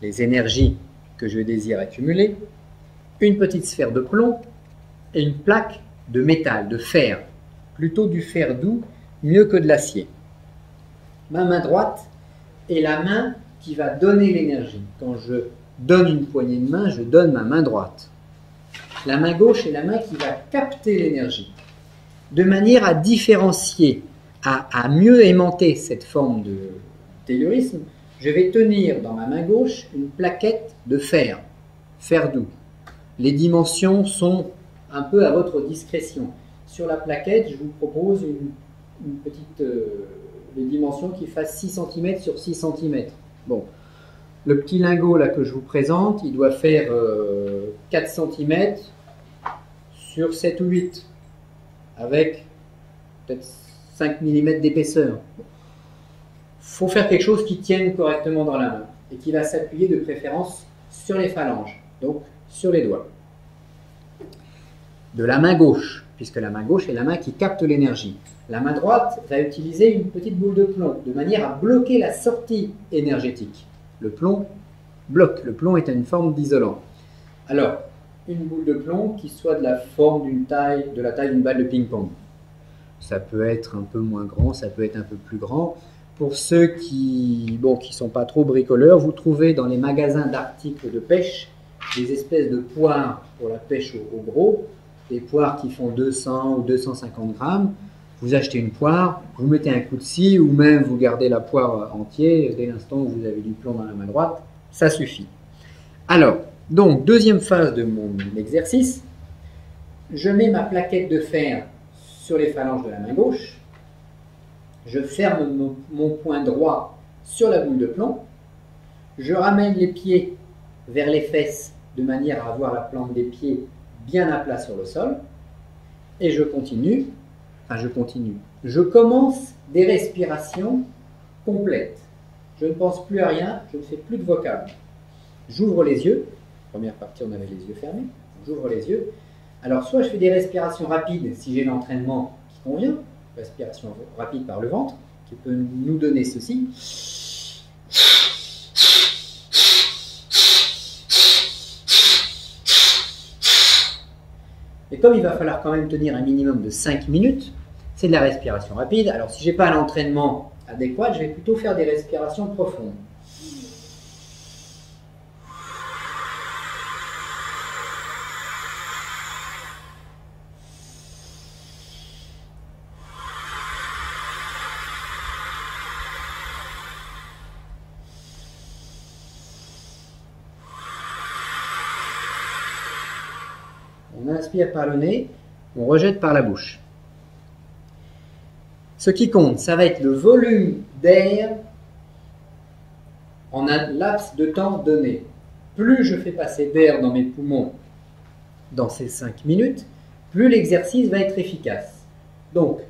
les énergies que je désire accumuler, une petite sphère de plomb et une plaque de métal, de fer, plutôt du fer doux, mieux que de l'acier. Ma main droite est la main qui va donner l'énergie. Quand je donne une poignée de main, je donne ma main droite. La main gauche est la main qui va capter l'énergie. De manière à différencier, à mieux aimanter cette forme de tellurisme, je vais tenir dans ma main gauche une plaquette de fer doux. Les dimensions sont un peu à votre discrétion. Sur la plaquette, je vous propose une petite les dimensions qui fassent 6 cm sur 6 cm. Bon, le petit lingot là que je vous présente, il doit faire 4 cm sur 7 ou 8, avec peut-être 5 mm d'épaisseur. Il faut faire quelque chose qui tienne correctement dans la main et qui va s'appuyer de préférence sur les phalanges, donc sur les doigts. de la main gauche, puisque la main gauche est la main qui capte l'énergie. La main droite va utiliser une petite boule de plomb, de manière à bloquer la sortie énergétique. Le plomb bloque, le plomb est une forme d'isolant. Alors, une boule de plomb qui soit de la forme de la taille d'une balle de ping-pong. Ça peut être un peu moins grand, ça peut être un peu plus grand. Pour ceux qui sont pas trop bricoleurs, vous trouvez dans les magasins d'articles de pêche des espèces de poires pour la pêche au gros, des poires qui font 200 ou 250 grammes. Vous achetez une poire, vous mettez un coup de scie ou même vous gardez la poire entière dès l'instant où vous avez du plomb dans la main droite, ça suffit. Alors, donc, deuxième phase de mon exercice, je mets ma plaquette de fer sur les phalanges de la main gauche, je ferme mon poing droit sur la boule de plomb, je ramène les pieds vers les fesses de manière à avoir la plante des pieds bien à plat sur le sol, et je continue. Je commence des respirations complètes. Je ne pense plus à rien, je ne fais plus de vocable. J'ouvre les yeux. Première partie, on avait les yeux fermés. J'ouvre les yeux. Alors, soit je fais des respirations rapides si j'ai l'entraînement qui convient, respiration rapide par le ventre, qui peut nous donner ceci. Et comme il va falloir quand même tenir un minimum de 5 minutes, c'est de la respiration rapide. Alors si je n'ai pas l'entraînement adéquat, je vais plutôt faire des respirations profondes. On inspire par le nez, on rejette par la bouche. Ce qui compte, ça va être le volume d'air en un laps de temps donné. Plus je fais passer d'air dans mes poumons dans ces 5 minutes, plus l'exercice va être efficace. Donc,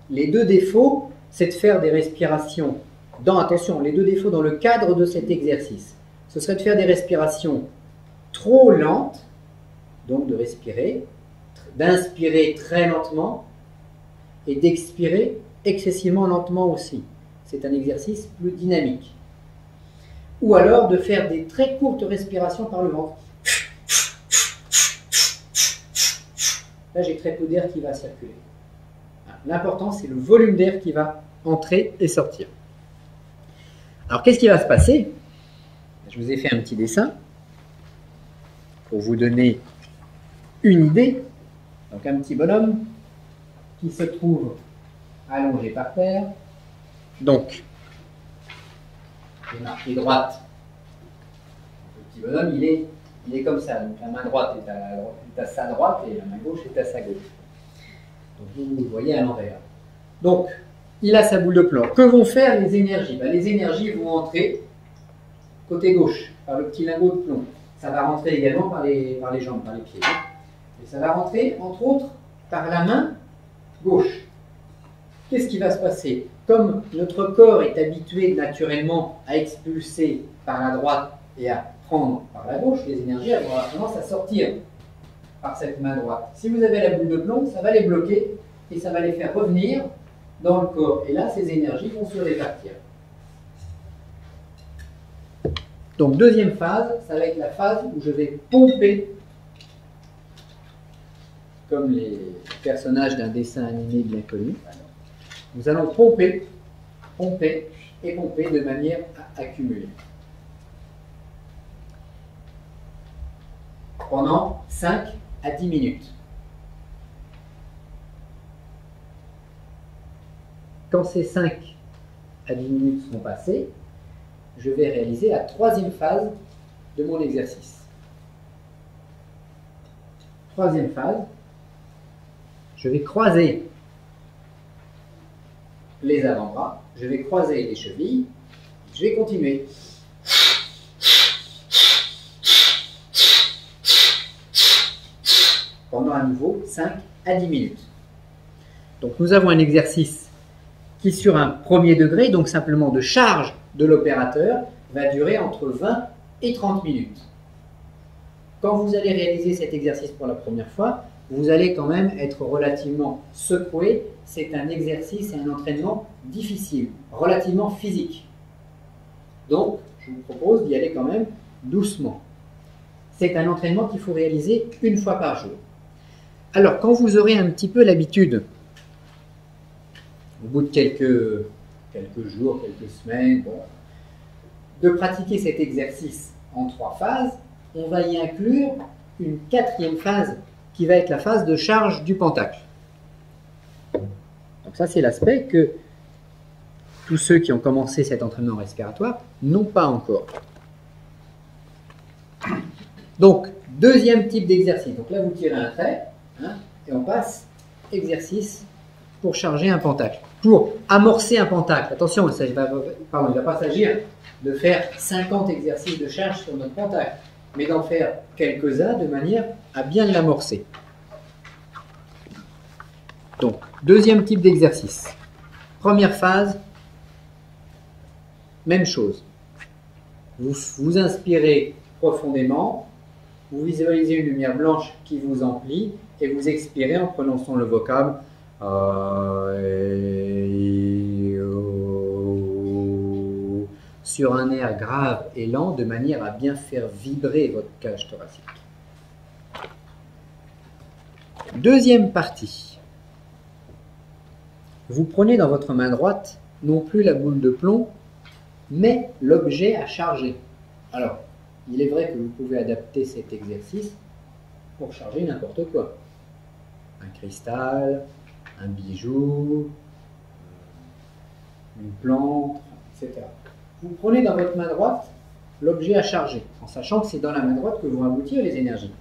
les deux défauts, c'est de faire des respirations attention, les deux défauts dans le cadre de cet exercice, ce serait de faire des respirations trop lentes, donc de respirer, d'inspirer très lentement et d'expirer excessivement lentement aussi. C'est un exercice plus dynamique. Ou alors de faire des très courtes respirations par le ventre. Là, j'ai très peu d'air qui va circuler. L'important, c'est le volume d'air qui va entrer et sortir. Alors, qu'est-ce qui va se passer? Je vous ai fait un petit dessin pour vous donner une idée. Donc, un petit bonhomme qui se trouve allongé par terre. Donc, j'ai marqué droite. Le petit bonhomme, il est comme ça. Donc, la main droite est à sa droite et la main gauche est à sa gauche. Donc, vous le voyez à l'envers. Donc, il a sa boule de plomb. Que vont faire les énergies? Les énergies vont entrer côté gauche, par le petit lingot de plomb. Ça va rentrer également par les jambes, par les pieds. Et ça va rentrer, entre autres, par la main gauche. Qu'est-ce qui va se passer? Comme notre corps est habitué naturellement à expulser par la droite et à prendre par la gauche, les énergies vont avoir tendance à sortir par cette main droite. Si vous avez la boule de plomb, ça va les bloquer et ça va les faire revenir dans le corps. Et là, ces énergies vont se répartir. Donc, deuxième phase, ça va être la phase où je vais pomper, comme les personnages d'un dessin animé bien connu. Nous allons pomper, pomper et pomper de manière à accumuler. Pendant 5 à 10 minutes. Quand ces 5 à 10 minutes sont passées, je vais réaliser la troisième phase de mon exercice. Troisième phase, je vais croiser les avant-bras, je vais croiser les chevilles, je vais continuer. Pendant à nouveau 5 à 10 minutes. Donc nous avons un exercice qui sur un premier degré, donc simplement de charge de l'opérateur, va durer entre 20 et 30 minutes. Quand vous allez réaliser cet exercice pour la première fois, vous allez quand même être relativement secoué. C'est un exercice et un entraînement difficile, relativement physique. Donc, je vous propose d'y aller quand même doucement. C'est un entraînement qu'il faut réaliser une fois par jour. Alors, quand vous aurez un petit peu l'habitude, au bout de quelques jours, quelques semaines, bon, de pratiquer cet exercice en 3 phases, on va y inclure une 4e phase qui va être la phase de charge du pentacle. Donc ça, c'est l'aspect que tous ceux qui ont commencé cet entraînement respiratoire n'ont pas encore. Donc, 2e type d'exercice. Donc là, vous tirez un trait, hein, et on passe exercice pour charger un pentacle. Pour amorcer un pentacle, attention, il ne va pas s'agir de faire 50 exercices de charge sur notre pentacle, mais d'en faire quelques-uns de manière à bien l'amorcer. Donc, 2e type d'exercice. Première phase, même chose. Vous inspirez profondément, vous visualisez une lumière blanche qui vous emplit et vous expirez en prononçant le vocable sur un air grave et lent de manière à bien faire vibrer votre cage thoracique. 2e partie. Vous prenez dans votre main droite non plus la boule de plomb, mais l'objet à charger. Alors, il est vrai que vous pouvez adapter cet exercice pour charger n'importe quoi. Un cristal, un bijou, une plante, etc. Vous prenez dans votre main droite l'objet à charger, en sachant que c'est dans la main droite que vont aboutir les énergies.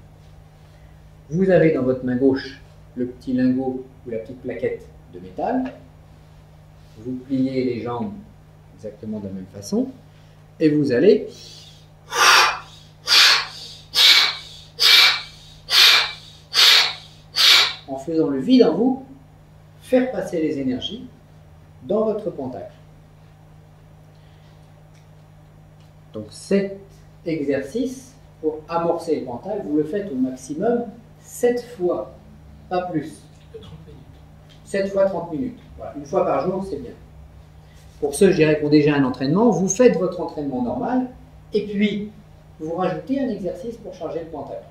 Vous avez dans votre main gauche le petit lingot ou la petite plaquette de métal. Vous pliez les jambes exactement de la même façon et vous allez en faisant le vide en vous, faire passer les énergies dans votre pentacle. Donc cet exercice, pour amorcer le pentacle, vous le faites au maximum 7 fois, pas plus. 7 fois 30 minutes. Voilà. Une fois par jour, c'est bien. Pour ceux, je dirais, qui ont déjà un entraînement, vous faites votre entraînement normal et puis vous rajoutez un exercice pour charger le pentacle.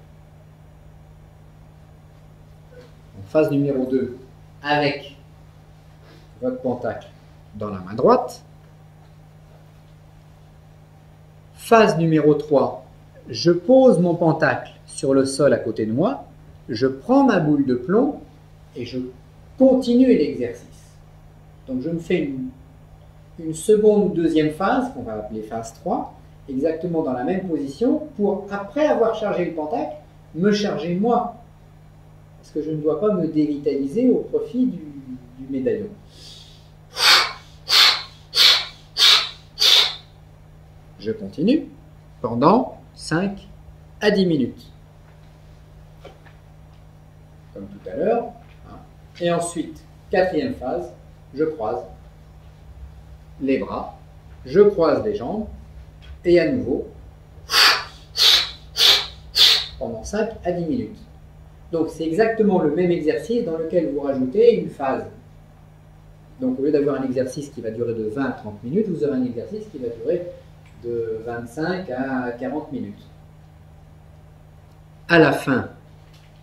Phase numéro 2, avec votre pentacle dans la main droite. Phase numéro 3, je pose mon pentacle sur le sol à côté de moi, je prends ma boule de plomb et je continue l'exercice. Donc je me fais une seconde, 2e phase, qu'on va appeler phase 3, exactement dans la même position, pour, après avoir chargé le pentacle, me charger moi. Parce que je ne dois pas me dévitaliser au profit du médaillon. Je continue pendant 5 à 10 minutes. Comme tout à l'heure. Et ensuite, 4e phase, je croise les bras, je croise les jambes, et à nouveau, pendant 5 à 10 minutes. Donc c'est exactement le même exercice dans lequel vous rajoutez une phase. Donc au lieu d'avoir un exercice qui va durer de 20 à 30 minutes, vous aurez un exercice qui va durer de 25 à 40 minutes. À la fin,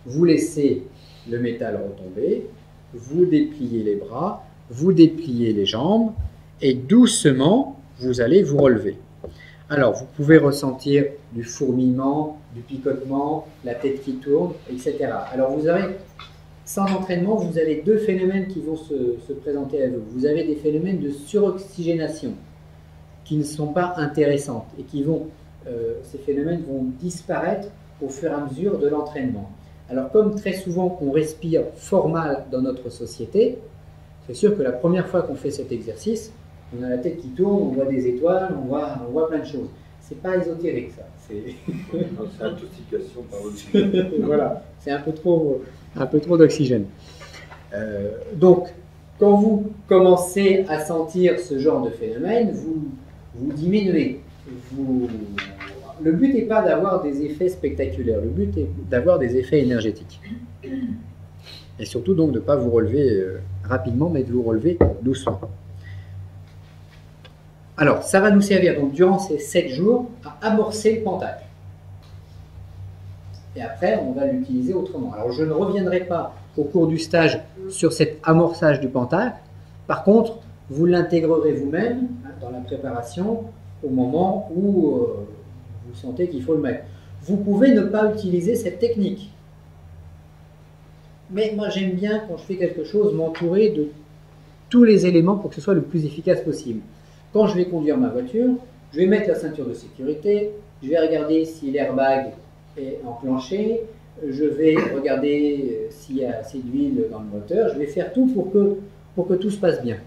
vous laissez le métal retomber, vous dépliez les bras, vous dépliez les jambes et doucement, vous allez vous relever. Alors, vous pouvez ressentir du fourmillement, du picotement, la tête qui tourne, etc. Alors, vous avez, sans entraînement, vous avez 2 phénomènes qui vont se présenter à vous. Vous avez des phénomènes de suroxygénation qui ne sont pas intéressantes et qui vont, ces phénomènes vont disparaître au fur et à mesure de l'entraînement. Alors, comme très souvent on respire fort mal dans notre société, c'est sûr que la première fois qu'on fait cet exercice, on a la tête qui tourne, on voit des étoiles, on voit plein de choses. C'est pas ésotérique, ça. C'est intoxication par l'oxygène. Voilà, c'est un peu trop d'oxygène. Donc, quand vous commencez à sentir ce genre de phénomène, vous diminuez. Le but n'est pas d'avoir des effets spectaculaires, le but est d'avoir des effets énergétiques. Et surtout donc de ne pas vous relever rapidement, mais de vous relever doucement. Alors, ça va nous servir donc durant ces 7 jours à amorcer le pentacle. Et après, on va l'utiliser autrement. Alors, je ne reviendrai pas au cours du stage sur cet amorçage du pentacle. Par contre, vous l'intégrerez vous-même dans la préparation au moment où vous sentez qu'il faut le mettre. Vous pouvez ne pas utiliser cette technique. Mais moi, j'aime bien, quand je fais quelque chose, m'entourer de tous les éléments pour que ce soit le plus efficace possible. Quand je vais conduire ma voiture, je vais mettre la ceinture de sécurité, je vais regarder si l'airbag est enclenché, je vais regarder s'il y a assez d'huile dans le moteur, je vais faire tout pour que tout se passe bien.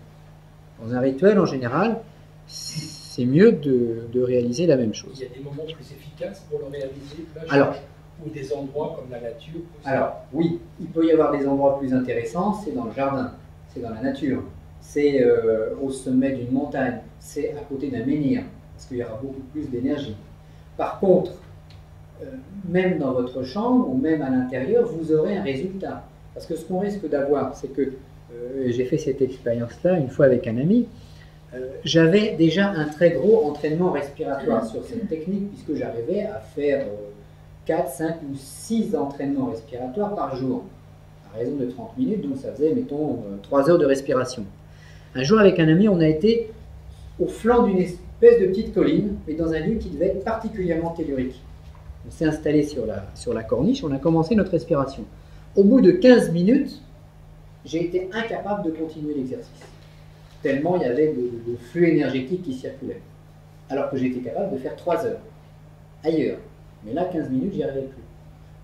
Dans un rituel, en général, c'est mieux de réaliser la même chose. Il y a des moments plus efficaces pour le réaliser, alors, ou des endroits comme la nature. Alors, oui, il peut y avoir des endroits plus intéressants, c'est dans le jardin, c'est dans la nature, c'est au sommet d'une montagne, c'est à côté d'un menhir, parce qu'il y aura beaucoup plus d'énergie. Par contre, même dans votre chambre ou même à l'intérieur, vous aurez un résultat. Parce que ce qu'on risque d'avoir, c'est que, j'ai fait cette expérience-là une fois avec un ami, j'avais déjà un très gros entraînement respiratoire sur cette technique, puisque j'arrivais à faire 4, 5 ou 6 entraînements respiratoires par jour, à raison de 30 minutes, donc ça faisait, mettons, 3 heures de respiration. Un jour, avec un ami, on a été au flanc d'une espèce de petite colline, mais dans un lieu qui devait être particulièrement tellurique. On s'est installé sur la corniche, on a commencé notre respiration. Au bout de 15 minutes, j'ai été incapable de continuer l'exercice, tellement il y avait de flux énergétique qui circulait, alors que j'étais capable de faire 3 heures, ailleurs. Mais là, 15 minutes, j'y arrivais plus.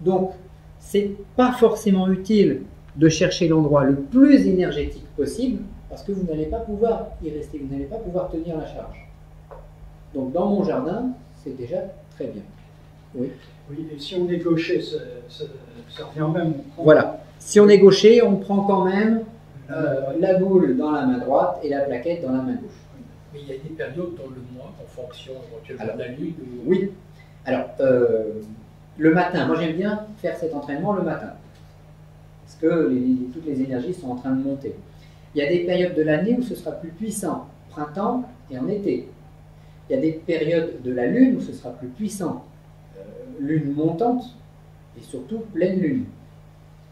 Donc, c'est pas forcément utile de chercher l'endroit le plus énergétique possible, parce que vous n'allez pas pouvoir y rester, vous n'allez pas pouvoir tenir la charge. Donc, dans mon jardin, c'est déjà très bien. Oui. Oui, et si on est gaucher, ça revient même. Voilà. Si on est gaucher, on prend quand même la boule dans la main droite et la plaquette dans la main gauche. Mais il y a des périodes dans le mois, en fonction éventuellement de la lune. Oui. Alors, le matin, moi j'aime bien faire cet entraînement le matin, parce que toutes les énergies sont en train de monter. Il y a des périodes de l'année où ce sera plus puissant, printemps et en été. Il y a des périodes de la lune où ce sera plus puissant, lune montante et surtout pleine lune.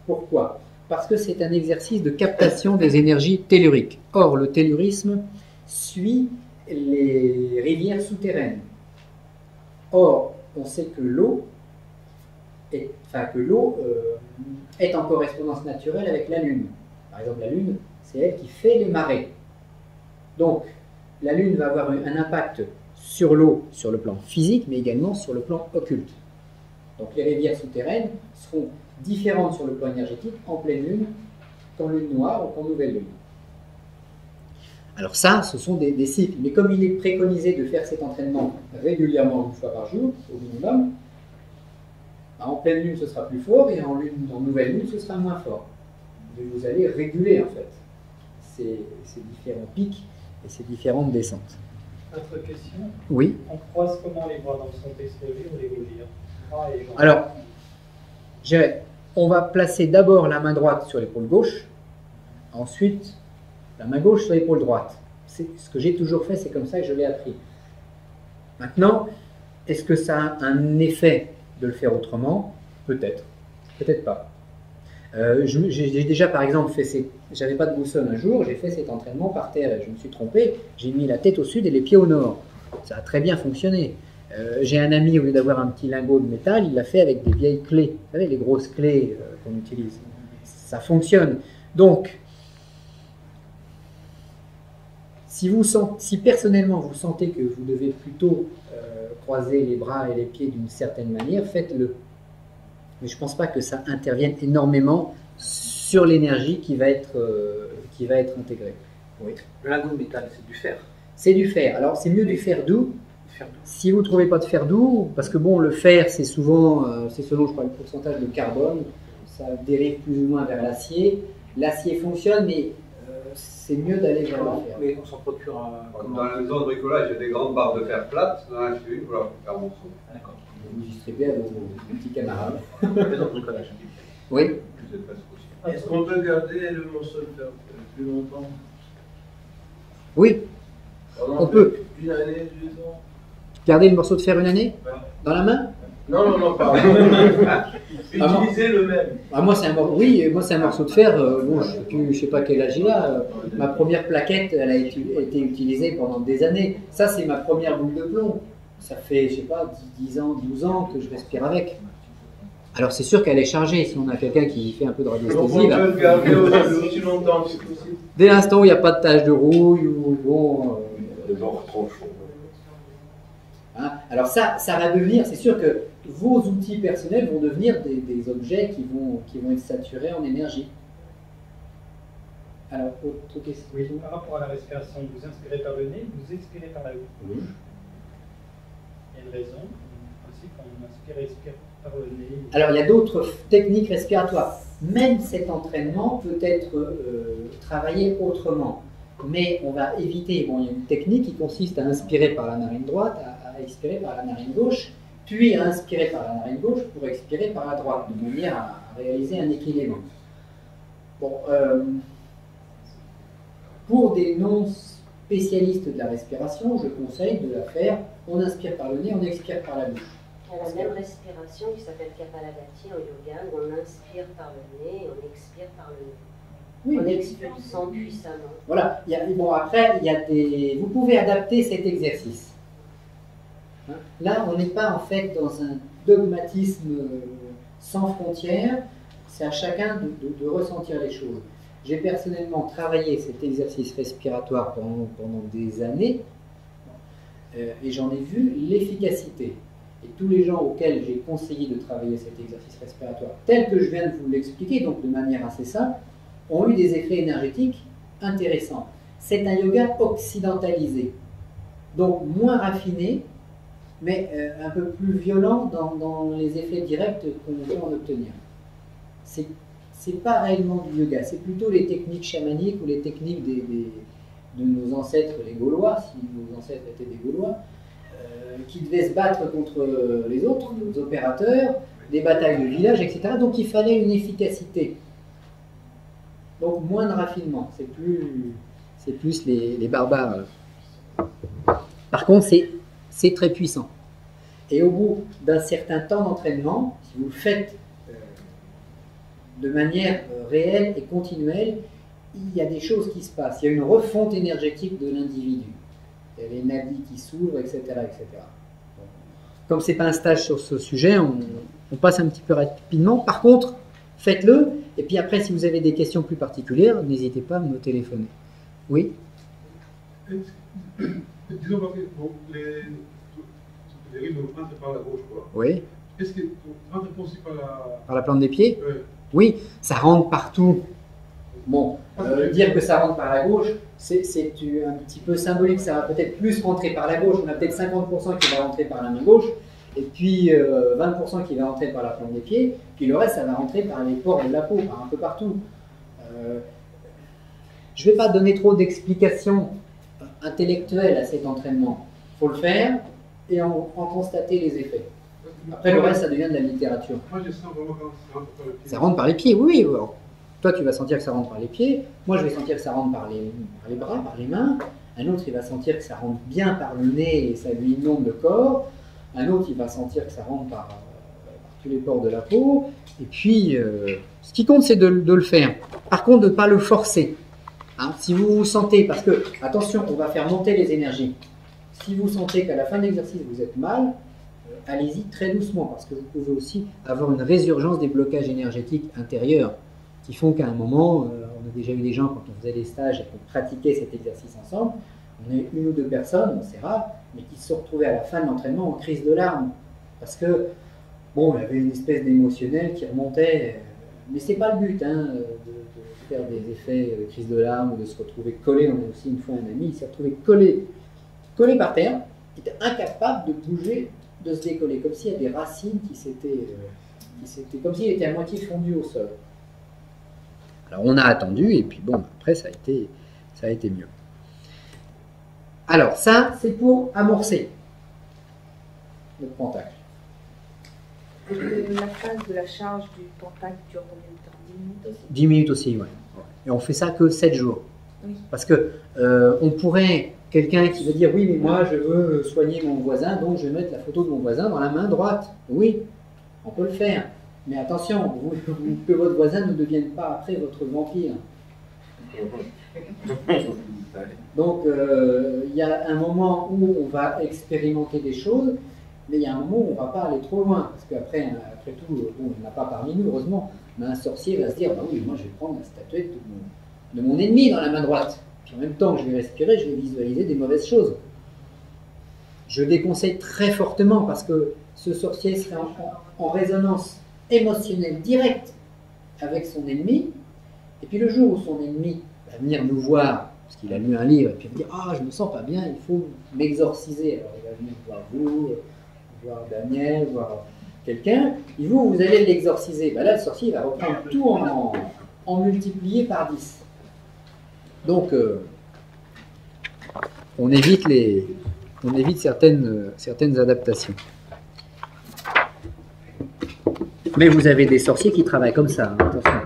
Pourquoi? Parce que c'est un exercice de captation des énergies telluriques. Or, le tellurisme suit les rivières souterraines. Or, on sait que l'eau est en correspondance naturelle avec la Lune. Par exemple, la Lune, c'est elle qui fait les marées. Donc, la Lune va avoir un impact sur l'eau, sur le plan physique, mais également sur le plan occulte. Donc, les rivières souterraines seront différentes sur le plan énergétique en pleine Lune, qu'en Lune noire ou qu'en nouvelle Lune. Alors ça, ce sont des cycles. Mais comme il est préconisé de faire cet entraînement régulièrement, une fois par jour, au minimum, en pleine lune, ce sera plus fort, et en nouvelle lune, ce sera moins fort. Vous allez réguler, en fait, ces différents pics et ces différentes descentes. Autre question. Oui. On croise comment les bras dans le Saint-Esprit ou les gauliers? Alors, on va placer d'abord la main droite sur l'épaule gauche, ensuite la main gauche sur l'épaule droite. C'est ce que j'ai toujours fait, c'est comme ça que je l'ai appris. Maintenant, est-ce que ça a un effet de le faire autrement? Peut-être, peut-être pas. J'ai déjà par exemple fait j'avais pas de boussole un jour, j'ai fait cet entraînement par terre, je me suis trompé, j'ai mis la tête au sud et les pieds au nord. Ça a très bien fonctionné. J'ai un ami, au lieu d'avoir un petit lingot de métal, il l'a fait avec des vieilles clés, vous savez, les grosses clés qu'on utilise. Ça fonctionne. Donc, si personnellement vous sentez que vous devez plutôt croiser les bras et les pieds d'une certaine manière, faites-le. Mais je ne pense pas que ça intervienne énormément sur l'énergie qui va être intégrée. Oui. Le lingot de métal, c'est du fer. C'est du fer. Alors c'est mieux du fer doux. Si vous ne trouvez pas de fer doux, parce que bon, le fer, c'est souvent, c'est selon, je crois, le pourcentage de carbone, ça dérive plus ou moins vers l'acier. L'acier fonctionne, mais c'est mieux d'aller vers le fer. Mais on s'en procure dans la maison de bricolage, il y a des grandes barres de fer plates, j'en ai acheté une pour faire mon son. D'accord. Vous distribuez à vos petits camarades. Maison de bricolage. Oui. c'est presque possible. Est-ce qu'on peut garder le morceau de fer plus longtemps? Oui, on peut. Une année, 2 ans? Garder le morceau de fer une année Ouais. dans la main? Non, pardon. Utiliser le même. Ah, moi, oui, moi c'est un morceau de fer. Bon, je sais pas quel âge il a. Ma première plaquette, elle a été utilisée pendant des années. Ça, c'est ma première boule de plomb. Ça fait, je sais pas, 10 ans, 12 ans que je respire avec. Alors, c'est sûr qu'elle est chargée. Si on a quelqu'un qui fait un peu de Donc radiesthésie, on là, peut le garder aussi longtemps si possible. dès l'instant où il n'y a pas de tache de rouille ou bon. De bord tranchant. Hein. Alors ça va devenir, c'est sûr que vos outils personnels vont devenir des objets qui vont être saturés en énergie. Alors, autre question. Oui, par rapport à la respiration, vous inspirez par le nez, vous expirez par la bouche. Oui. Il y a une raison, en principe, on expire par le nez. Alors, il y a d'autres techniques respiratoires. Même cet entraînement peut être travaillé autrement. Mais on va éviter, bon, il y a une technique qui consiste à inspirer par la narine droite, à expirer par la narine gauche, puis à inspirer par la narine gauche pour expirer par la droite, de manière à réaliser un équilibre. Bon, pour des non-spécialistes de la respiration, je conseille de la faire, on inspire par le nez, on expire par la bouche. Il y a la même respiration qui s'appelle Kapalabhati en yoga, où on inspire par le nez et on expire par le nez. Oui, En expulsant puissamment. Voilà, bon, après, vous pouvez adapter cet exercice. Hein, là, on n'est pas en fait dans un dogmatisme sans frontières, c'est à chacun de ressentir les choses. J'ai personnellement travaillé cet exercice respiratoire pendant des années et j'en ai vu l'efficacité. Et tous les gens auxquels j'ai conseillé de travailler cet exercice respiratoire, tel que je viens de vous l'expliquer, donc de manière assez simple, ont eu des effets énergétiques intéressants. C'est un yoga occidentalisé, donc moins raffiné, mais un peu plus violent dans les effets directs qu'on peut en obtenir. C'est pas réellement du yoga, c'est plutôt les techniques chamaniques ou les techniques de nos ancêtres les Gaulois, si nos ancêtres étaient des Gaulois, qui devaient se battre contre les autres, les opérateurs, des batailles de village, etc. Donc il fallait une efficacité. Donc moins de raffinement, c'est plus les barbares. Par contre, c'est très puissant. Et au bout d'un certain temps d'entraînement, si vous le faites de manière réelle et continuelle, il y a des choses qui se passent. Il y a une refonte énergétique de l'individu. Il y a les nadis qui s'ouvrent, etc., etc. Comme ce n'est pas un stage sur ce sujet, on passe un petit peu rapidement. Par contre, faites-le. Et puis après, si vous avez des questions plus particulières, n'hésitez pas à me téléphoner. Oui? Disons parce que bon, les rythmes rentrent par la gauche, quoi. Oui. Est-ce que rentre aussi par la plante des pieds? Oui, ça rentre partout. Bon, dire que ça rentre par la gauche, c'est un petit peu symbolique. Ça va peut-être plus rentrer par la gauche. On a peut-être 50% qui va rentrer par la main gauche, et puis 20% qui va rentrer par la plante des pieds, puis le reste, ça va rentrer par les pores de la peau, par un peu partout. Je ne vais pas donner trop d'explications intellectuelles à cet entraînement. Il faut le faire et en constater les effets. Après, le reste, ça devient de la littérature. Moi, je sens vraiment quand ça rentre par les pieds. Ça rentre par les pieds, oui. Alors, toi, tu vas sentir que ça rentre par les pieds. Moi, je vais sentir que ça rentre par les bras, par les mains. Un autre, il va sentir que ça rentre bien par le nez et ça lui inonde le corps. Un autre, il va sentir que ça rentre par tous les pores de la peau. Et puis, ce qui compte, c'est de le faire. Par contre, de ne pas le forcer. Hein, si vous vous sentez, parce que, attention, on va faire monter les énergies. Si vous sentez qu'à la fin de l'exercice, vous êtes mal, allez-y très doucement, parce que vous pouvez aussi avoir une résurgence des blocages énergétiques intérieurs, qui font qu'à un moment, on a déjà eu des gens, quand on faisait des stages et qu'on pratiquait cet exercice ensemble, on est une ou deux personnes, c'est rare, mais qui se sont retrouvés à la fin de l'entraînement en crise de larmes, parce que, bon, il y avait une espèce d'émotionnel qui remontait, mais c'est pas le but, hein, de faire des effets de crise de larmes, ou de se retrouver collé. On a aussi une fois un ami, il s'est retrouvé collé par terre, il était incapable de bouger, de se décoller, comme s'il y a des racines qui s'étaient comme s'il était à moitié fondu au sol. Alors on a attendu, et puis bon, après ça a été mieux. Alors ça, c'est pour amorcer le pentacle. La phase de la charge du pentacle dure combien de temps? 10 minutes aussi? 10 minutes aussi, oui. Et on fait ça que 7 jours. Oui. Parce que on pourrait, quelqu'un qui veut dire oui, mais moi je veux soigner mon voisin, donc je vais mettre la photo de mon voisin dans la main droite. Oui, on peut le faire. Mais attention, que votre voisin ne devienne pas après votre vampire. Donc il y a un moment où on va expérimenter des choses, mais il y a un moment où on ne va pas aller trop loin. Parce qu'après, après tout, bon, il n'y en a pas parmi nous, heureusement, mais un sorcier va se dire bah oui, moi je vais prendre la statuette de mon ennemi dans la main droite. Puis en même temps que je vais respirer, je vais visualiser des mauvaises choses. Je déconseille très fortement parce que ce sorcier serait en résonance émotionnelle directe avec son ennemi. Et puis le jour où son ennemi va venir nous voir, parce qu'il a lu un livre, et puis il va dire ah, je me sens pas bien, il faut m'exorciser. Alors il va venir voir vous, voir Daniel, voir quelqu'un, et vous allez l'exorciser. Ben là, le sorcier il va reprendre tout en multiplié par 10. Donc, on évite certaines adaptations. Mais vous avez des sorciers qui travaillent comme ça, hein, attention.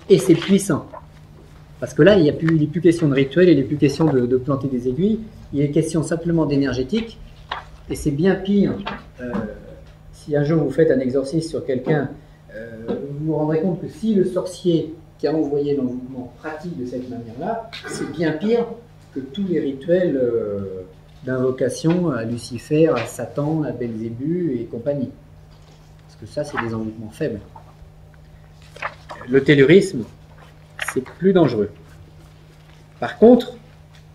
Et c'est puissant. Parce que là, il n'est plus question de rituel, il n'est plus question de planter des aiguilles, il est question simplement d'énergétique. Et c'est bien pire. Si un jour vous faites un exorcisme sur quelqu'un, vous vous rendrez compte que si le sorcier qui a envoyé l'envoûtement pratique de cette manière-là, c'est bien pire que tous les rituels d'invocation à Lucifer, à Satan, à Belzébu et compagnie. Parce que ça, c'est des envoûtements faibles. Le tellurisme, c'est plus dangereux. Par contre,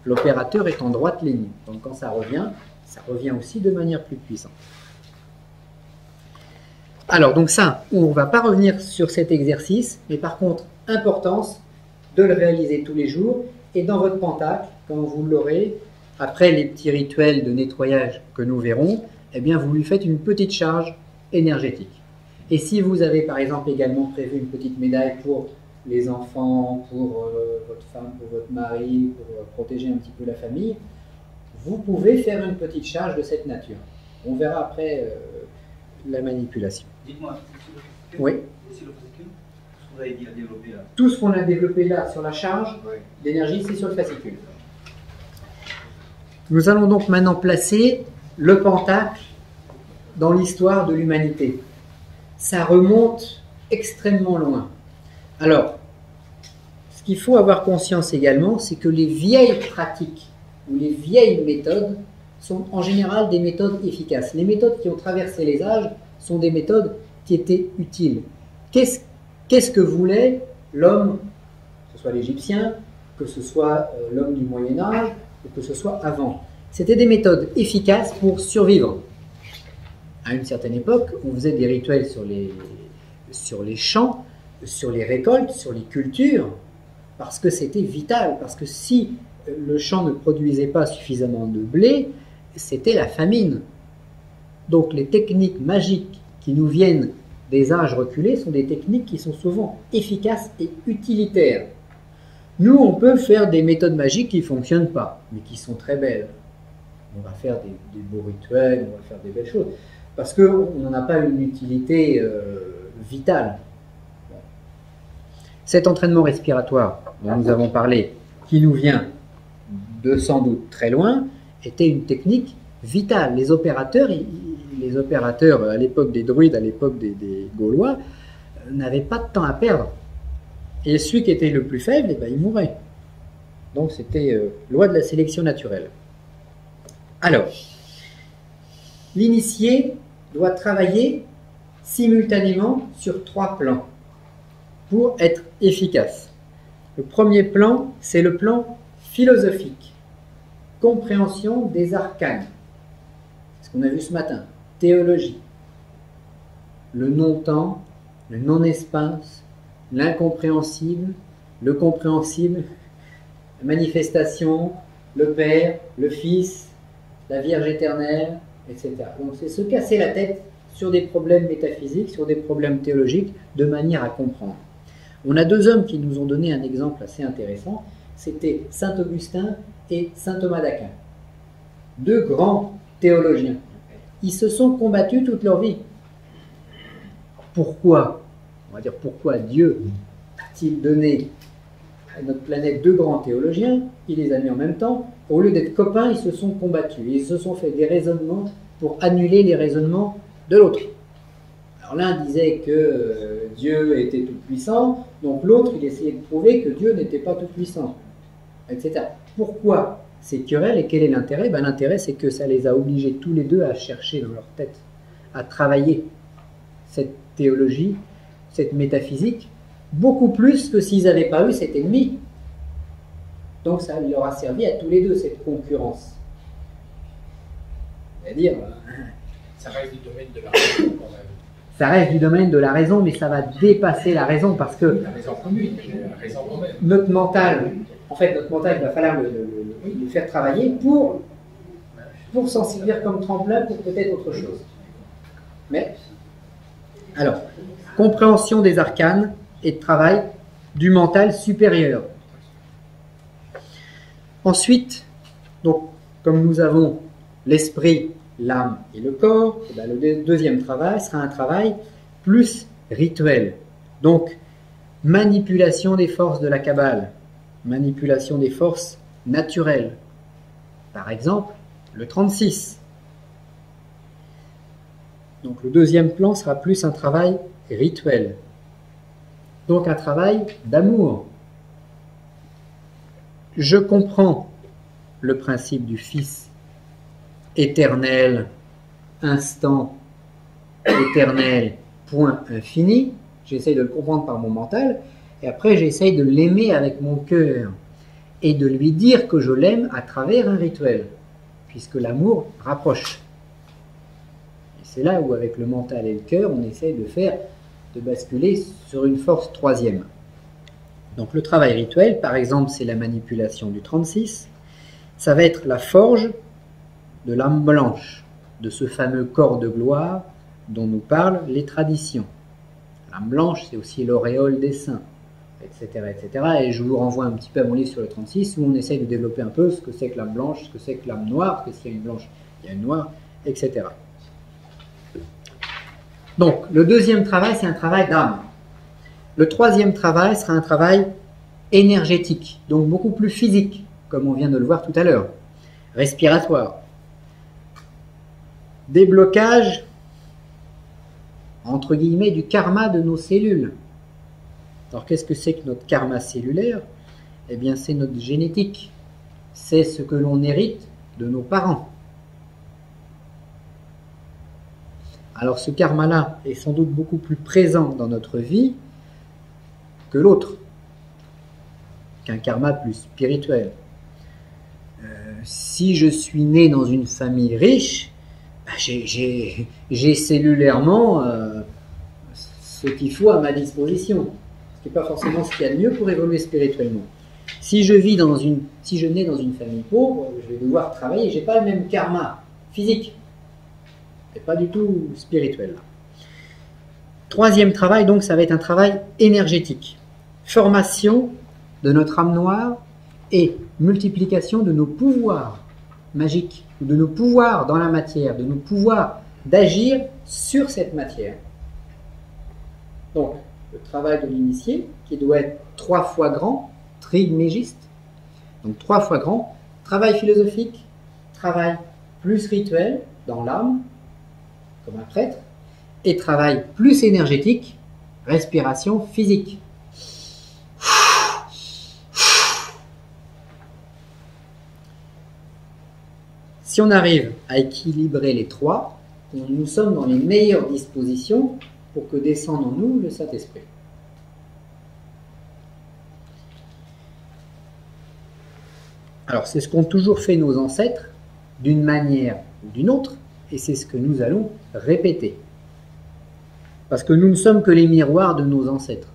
l'opérateur est en droite ligne. Donc quand ça revient aussi de manière plus puissante. Alors, donc ça, on ne va pas revenir sur cet exercice, mais par contre, importance de le réaliser tous les jours. Et dans votre pentacle, quand vous l'aurez, après les petits rituels de nettoyage que nous verrons, eh bien, vous lui faites une petite charge énergétique. Et si vous avez, par exemple, également prévu une petite médaille pour les enfants, pour votre femme, pour votre mari, pour protéger un petit peu la famille, vous pouvez faire une petite charge de cette nature. On verra après la manipulation. Dites-moi, oui. Ici le fascicule, ce que vous avez dit à développer là. Tout ce qu'on a développé là sur la charge d'énergie, c'est sur le fascicule. Nous allons donc maintenant placer le pentacle dans l'histoire de l'humanité. Ça remonte extrêmement loin. Alors, ce qu'il faut avoir conscience également, c'est que les vieilles pratiques ou les vieilles méthodes sont en général des méthodes efficaces. Les méthodes qui ont traversé les âges sont des méthodes qui étaient utiles. Qu'est-ce que voulait l'homme, que ce soit l'Égyptien, que ce soit l'homme du Moyen-Âge, ou que ce soit avant? C'était des méthodes efficaces pour survivre. À une certaine époque, on faisait des rituels sur les champs, sur les récoltes, sur les cultures, parce que c'était vital, parce que si le champ ne produisait pas suffisamment de blé, c'était la famine. Donc les techniques magiques qui nous viennent des âges reculés sont des techniques qui sont souvent efficaces et utilitaires. Nous, on peut faire des méthodes magiques qui ne fonctionnent pas, mais qui sont très belles. On va faire des beaux rituels, on va faire des belles choses, parce qu'on n'en a pas une utilité vitale. Cet entraînement respiratoire dont nous avons parlé, qui nous vient de sans doute très loin, était une technique vitale. Les opérateurs à l'époque des druides, à l'époque des Gaulois, n'avaient pas de temps à perdre. Et celui qui était le plus faible, eh ben, il mourait. Donc c'était loi de la sélection naturelle. Alors, l'initié doit travailler simultanément sur 3 plans pour être efficace. Le premier plan, c'est le plan philosophique, compréhension des arcanes. C'est ce qu'on a vu ce matin, théologie, le non-temps, le non-espace, l'incompréhensible, le compréhensible, la manifestation, le Père, le Fils, la Vierge éternelle, etc. Donc c'est se casser la tête sur des problèmes métaphysiques, sur des problèmes théologiques, de manière à comprendre. On a 2 hommes qui nous ont donné un exemple assez intéressant, c'était saint Augustin et saint Thomas d'Aquin. 2 grands théologiens. Ils se sont combattus toute leur vie. pourquoi, on va dire pourquoi Dieu a-t-il donné à notre planète deux grands théologiens, il les a mis en même temps, au lieu d'être copains, ils se sont combattus, ils se sont fait des raisonnements pour annuler les raisonnements de l'autre. Alors l'un disait que Dieu était tout-puissant, donc l'autre il essayait de prouver que Dieu n'était pas tout-puissant, etc. Pourquoi ces querelles et quel est l'intérêt? L'intérêt c'est que ça les a obligés tous les deux à chercher dans leur tête, à travailler cette théologie, cette métaphysique, beaucoup plus que s'ils n'avaient pas eu cet ennemi. Donc ça leur a servi à tous les deux, cette concurrence. C'est-à-dire... ça reste du domaine de la raison quand même. Ça reste du domaine de la raison, mais ça va dépasser la raison parce que... La raison commune, la raison quand même. Notre mental, en fait, notre mental, il va falloir le faire travailler pour s'en servir comme tremplin pour peut-être autre chose. Mais, alors, compréhension des arcanes et de travail du mental supérieur. Ensuite, donc, comme nous avons l'esprit, l'âme et le corps, et le deuxième travail sera un travail plus rituel. Donc, manipulation des forces de la Kabbale, manipulation des forces naturelles. Par exemple, le 36. Donc, le deuxième plan sera plus un travail rituel. Donc, un travail d'amour. Je comprends le principe du Fils éternel, instant, éternel, point infini. J'essaye de le comprendre par mon mental, et après j'essaye de l'aimer avec mon cœur, et de lui dire que je l'aime à travers un rituel, puisque l'amour rapproche. Et c'est là où avec le mental et le cœur, on essaye de basculer sur une force troisième. Donc le travail rituel, par exemple, c'est la manipulation du 36, ça va être la forge de l'âme blanche, de ce fameux corps de gloire dont nous parlent les traditions. L'âme blanche, c'est aussi l'auréole des saints, etc., etc. Et je vous renvoie un petit peu à mon livre sur le 36, où on essaye de développer un peu ce que c'est que l'âme blanche, ce que c'est que l'âme noire, parce que s'il y a une blanche, il y a une noire, etc. Donc, le deuxième travail, c'est un travail d'âme. Le troisième travail sera un travail énergétique, donc beaucoup plus physique, comme on vient de le voir tout à l'heure, respiratoire. Déblocage, entre guillemets, du karma de nos cellules. Alors qu'est-ce que c'est que notre karma cellulaire? Eh bien c'est notre génétique, c'est ce que l'on hérite de nos parents. Alors ce karma-là est sans doute beaucoup plus présent dans notre vie que l'autre, qu'un karma plus spirituel. Si je suis né dans une famille riche, j'ai cellulairement ce qu'il faut à ma disposition, ce qui n'est pas forcément ce qu'il y a de mieux pour évoluer spirituellement. Si je nais dans une famille pauvre, je vais devoir travailler, je n'ai pas le même karma physique, et pas du tout spirituel. Troisième travail, donc, ça va être un travail énergétique. Formation de notre âme noire et multiplication de nos pouvoirs magiques, de nos pouvoirs dans la matière, de nos pouvoirs d'agir sur cette matière. Donc, le travail de l'initié, qui doit être 3 fois grand, trimégiste, donc 3 fois grand, travail philosophique, travail plus rituel dans l'âme, comme un prêtre, et travail plus énergétique, respiration physique. Si on arrive à équilibrer les trois, nous sommes dans les meilleures dispositions pour que descende en nous le Saint-Esprit. Alors c'est ce qu'ont toujours fait nos ancêtres, d'une manière ou d'une autre, et c'est ce que nous allons répéter. Parce que nous ne sommes que les miroirs de nos ancêtres.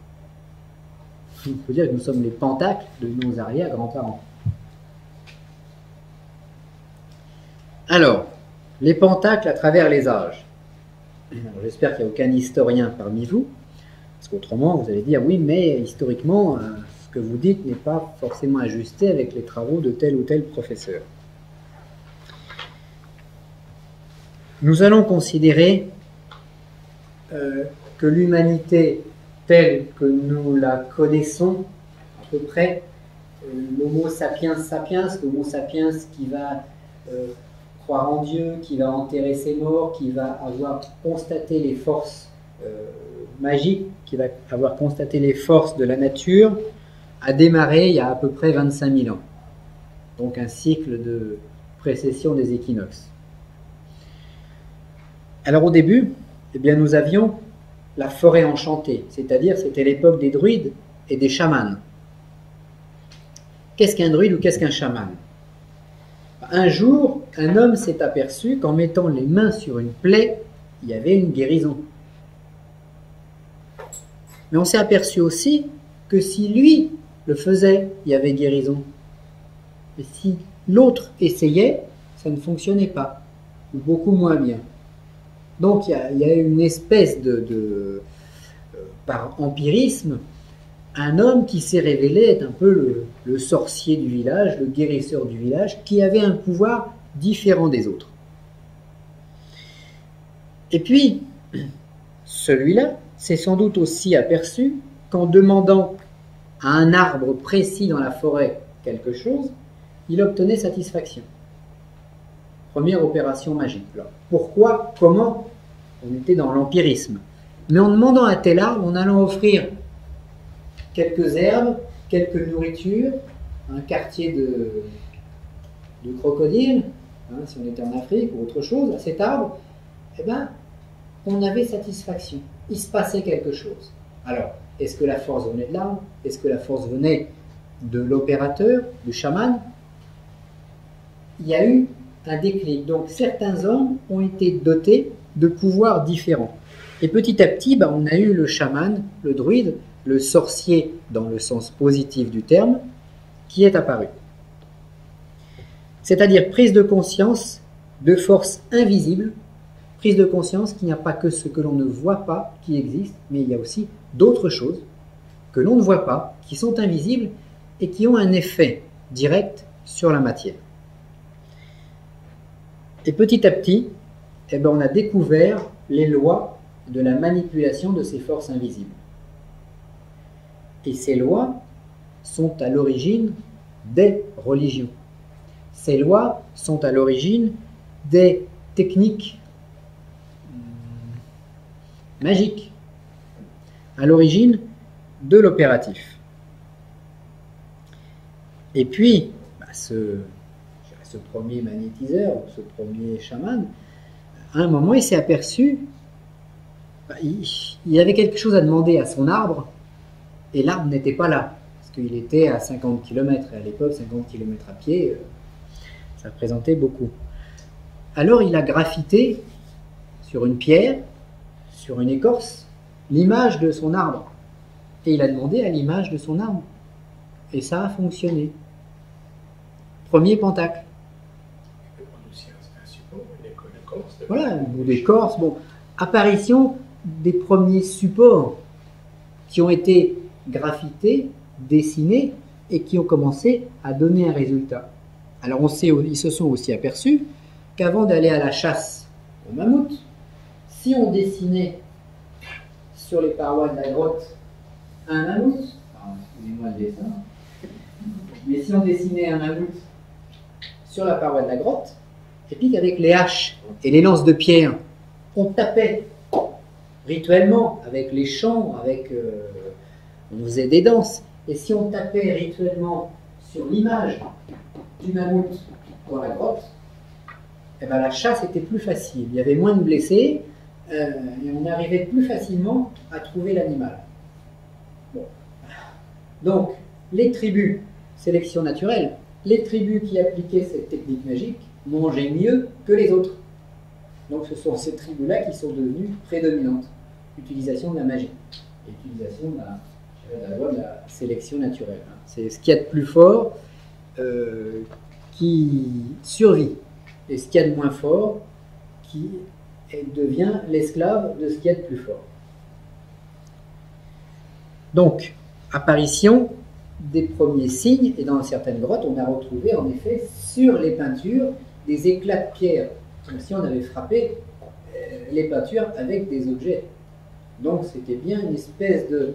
Il faut dire que nous sommes les pentacles de nos arrière-grands-parents. Alors, les pentacles à travers les âges. J'espère qu'il n'y a aucun historien parmi vous, parce qu'autrement vous allez dire oui, mais historiquement, ce que vous dites n'est pas forcément ajusté avec les travaux de tel ou tel professeur. Nous allons considérer que l'humanité telle que nous la connaissons, à peu près, l'homo sapiens sapiens, l'homo sapiens qui va croire en Dieu, qui va enterrer ses morts, qui va avoir constaté les forces magiques, qui va avoir constaté les forces de la nature, a démarré il y a à peu près 25 000 ans. Donc un cycle de précession des équinoxes. Alors au début, eh bien, nous avions la forêt enchantée, c'est-à-dire c'était l'époque des druides et des chamans. Qu'est-ce qu'un druide ou qu'est-ce qu'un chaman? Un jour, un homme s'est aperçu qu'en mettant les mains sur une plaie, il y avait une guérison. Mais on s'est aperçu aussi que si lui le faisait, il y avait guérison. Et si l'autre essayait, ça ne fonctionnait pas, ou beaucoup moins bien. Donc il y a une espèce par empirisme, un homme qui s'est révélé être un peu le sorcier du village, le guérisseur du village, qui avait un pouvoir différent des autres. Et puis, celui-là s'est sans doute aussi aperçu qu'en demandant à un arbre précis dans la forêt quelque chose, il obtenait satisfaction. Première opération magique. Alors, pourquoi? Comment? On était dans l'empirisme. Mais en demandant à tel arbre, en allant offrir quelques herbes, quelques nourritures, un quartier de crocodile, hein, si on était en Afrique ou autre chose, à cet arbre, eh ben, on avait satisfaction. Il se passait quelque chose. Alors, est-ce que la force venait de l'arbre? Est-ce que la force venait de l'opérateur, du chaman? Il y a eu un déclic. Donc, certains hommes ont été dotés de pouvoirs différents. Et petit à petit, on a eu le chaman, le druide, le sorcier dans le sens positif du terme, qui est apparu. C'est-à-dire prise de conscience de forces invisibles, prise de conscience qu'il n'y a pas que ce que l'on ne voit pas qui existe, mais il y a aussi d'autres choses que l'on ne voit pas, qui sont invisibles et qui ont un effet direct sur la matière. Et petit à petit, on a découvert les lois de la manipulation de ces forces invisibles. Et ces lois sont à l'origine des religions. Ces lois sont à l'origine des techniques magiques, à l'origine de l'opératif. Et puis, ce premier magnétiseur, ce premier chaman, à un moment, il s'est aperçu, il y avait quelque chose à demander à son arbre, et l'arbre n'était pas là, parce qu'il était à 50 km, et à l'époque, 50 km à pied, ça représentait beaucoup. Alors il a graffité sur une pierre, sur une écorce, l'image de son arbre, et il a demandé à l'image de son arbre, et ça a fonctionné. Premier pentacle. Voilà, ou d'écorce. Bon, apparition des premiers supports qui ont été graffités, dessinés et qui ont commencé à donner un résultat. Alors ils se sont aussi aperçus qu'avant d'aller à la chasse au mammouth, si on dessinait sur les parois de la grotte un mammouth, excusez-moi le dessin, mais si on dessinait un mammouth sur la paroi de la grotte, et puis qu'avec les haches et les lances de pierre, on tapait rituellement avec les chants, on faisait des danses, et si on tapait rituellement sur l'image du mammouth dans la grotte, la chasse était plus facile, il y avait moins de blessés, et on arrivait plus facilement à trouver l'animal. Bon. Donc, les tribus, sélection naturelle, les tribus qui appliquaient cette technique magique mangeaient mieux que les autres. Donc ce sont ces tribus-là qui sont devenues prédominantes. Utilisation de la magie, utilisation de la loi de la sélection naturelle. C'est ce qu'il y a de plus fort qui survit, et ce qu'il y a de moins fort qui devient l'esclave de ce qu'il y a de plus fort. Donc, apparition des premiers signes, et dans certaines grottes, on a retrouvé en effet sur les peintures des éclats de pierre, comme si on avait frappé les peintures avec des objets. Donc c'était bien une espèce de...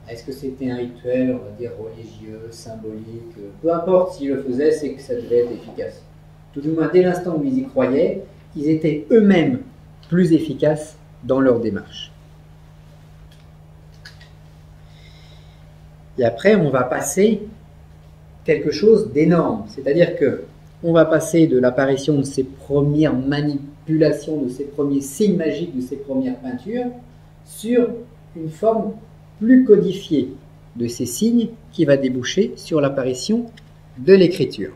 Est-ce que c'était un rituel, on va dire, religieux, symbolique, peu importe s'ils le faisaient, c'est que ça devait être efficace. Tout du moins, dès l'instant où ils y croyaient, ils étaient eux-mêmes plus efficaces dans leur démarche. Et après, on va passer quelque chose d'énorme. C'est-à-dire que on va passer de l'apparition de ces premières manipulations, de ces premiers signes magiques, de ces premières peintures, sur une forme plus codifiée de ces signes qui va déboucher sur l'apparition de l'écriture.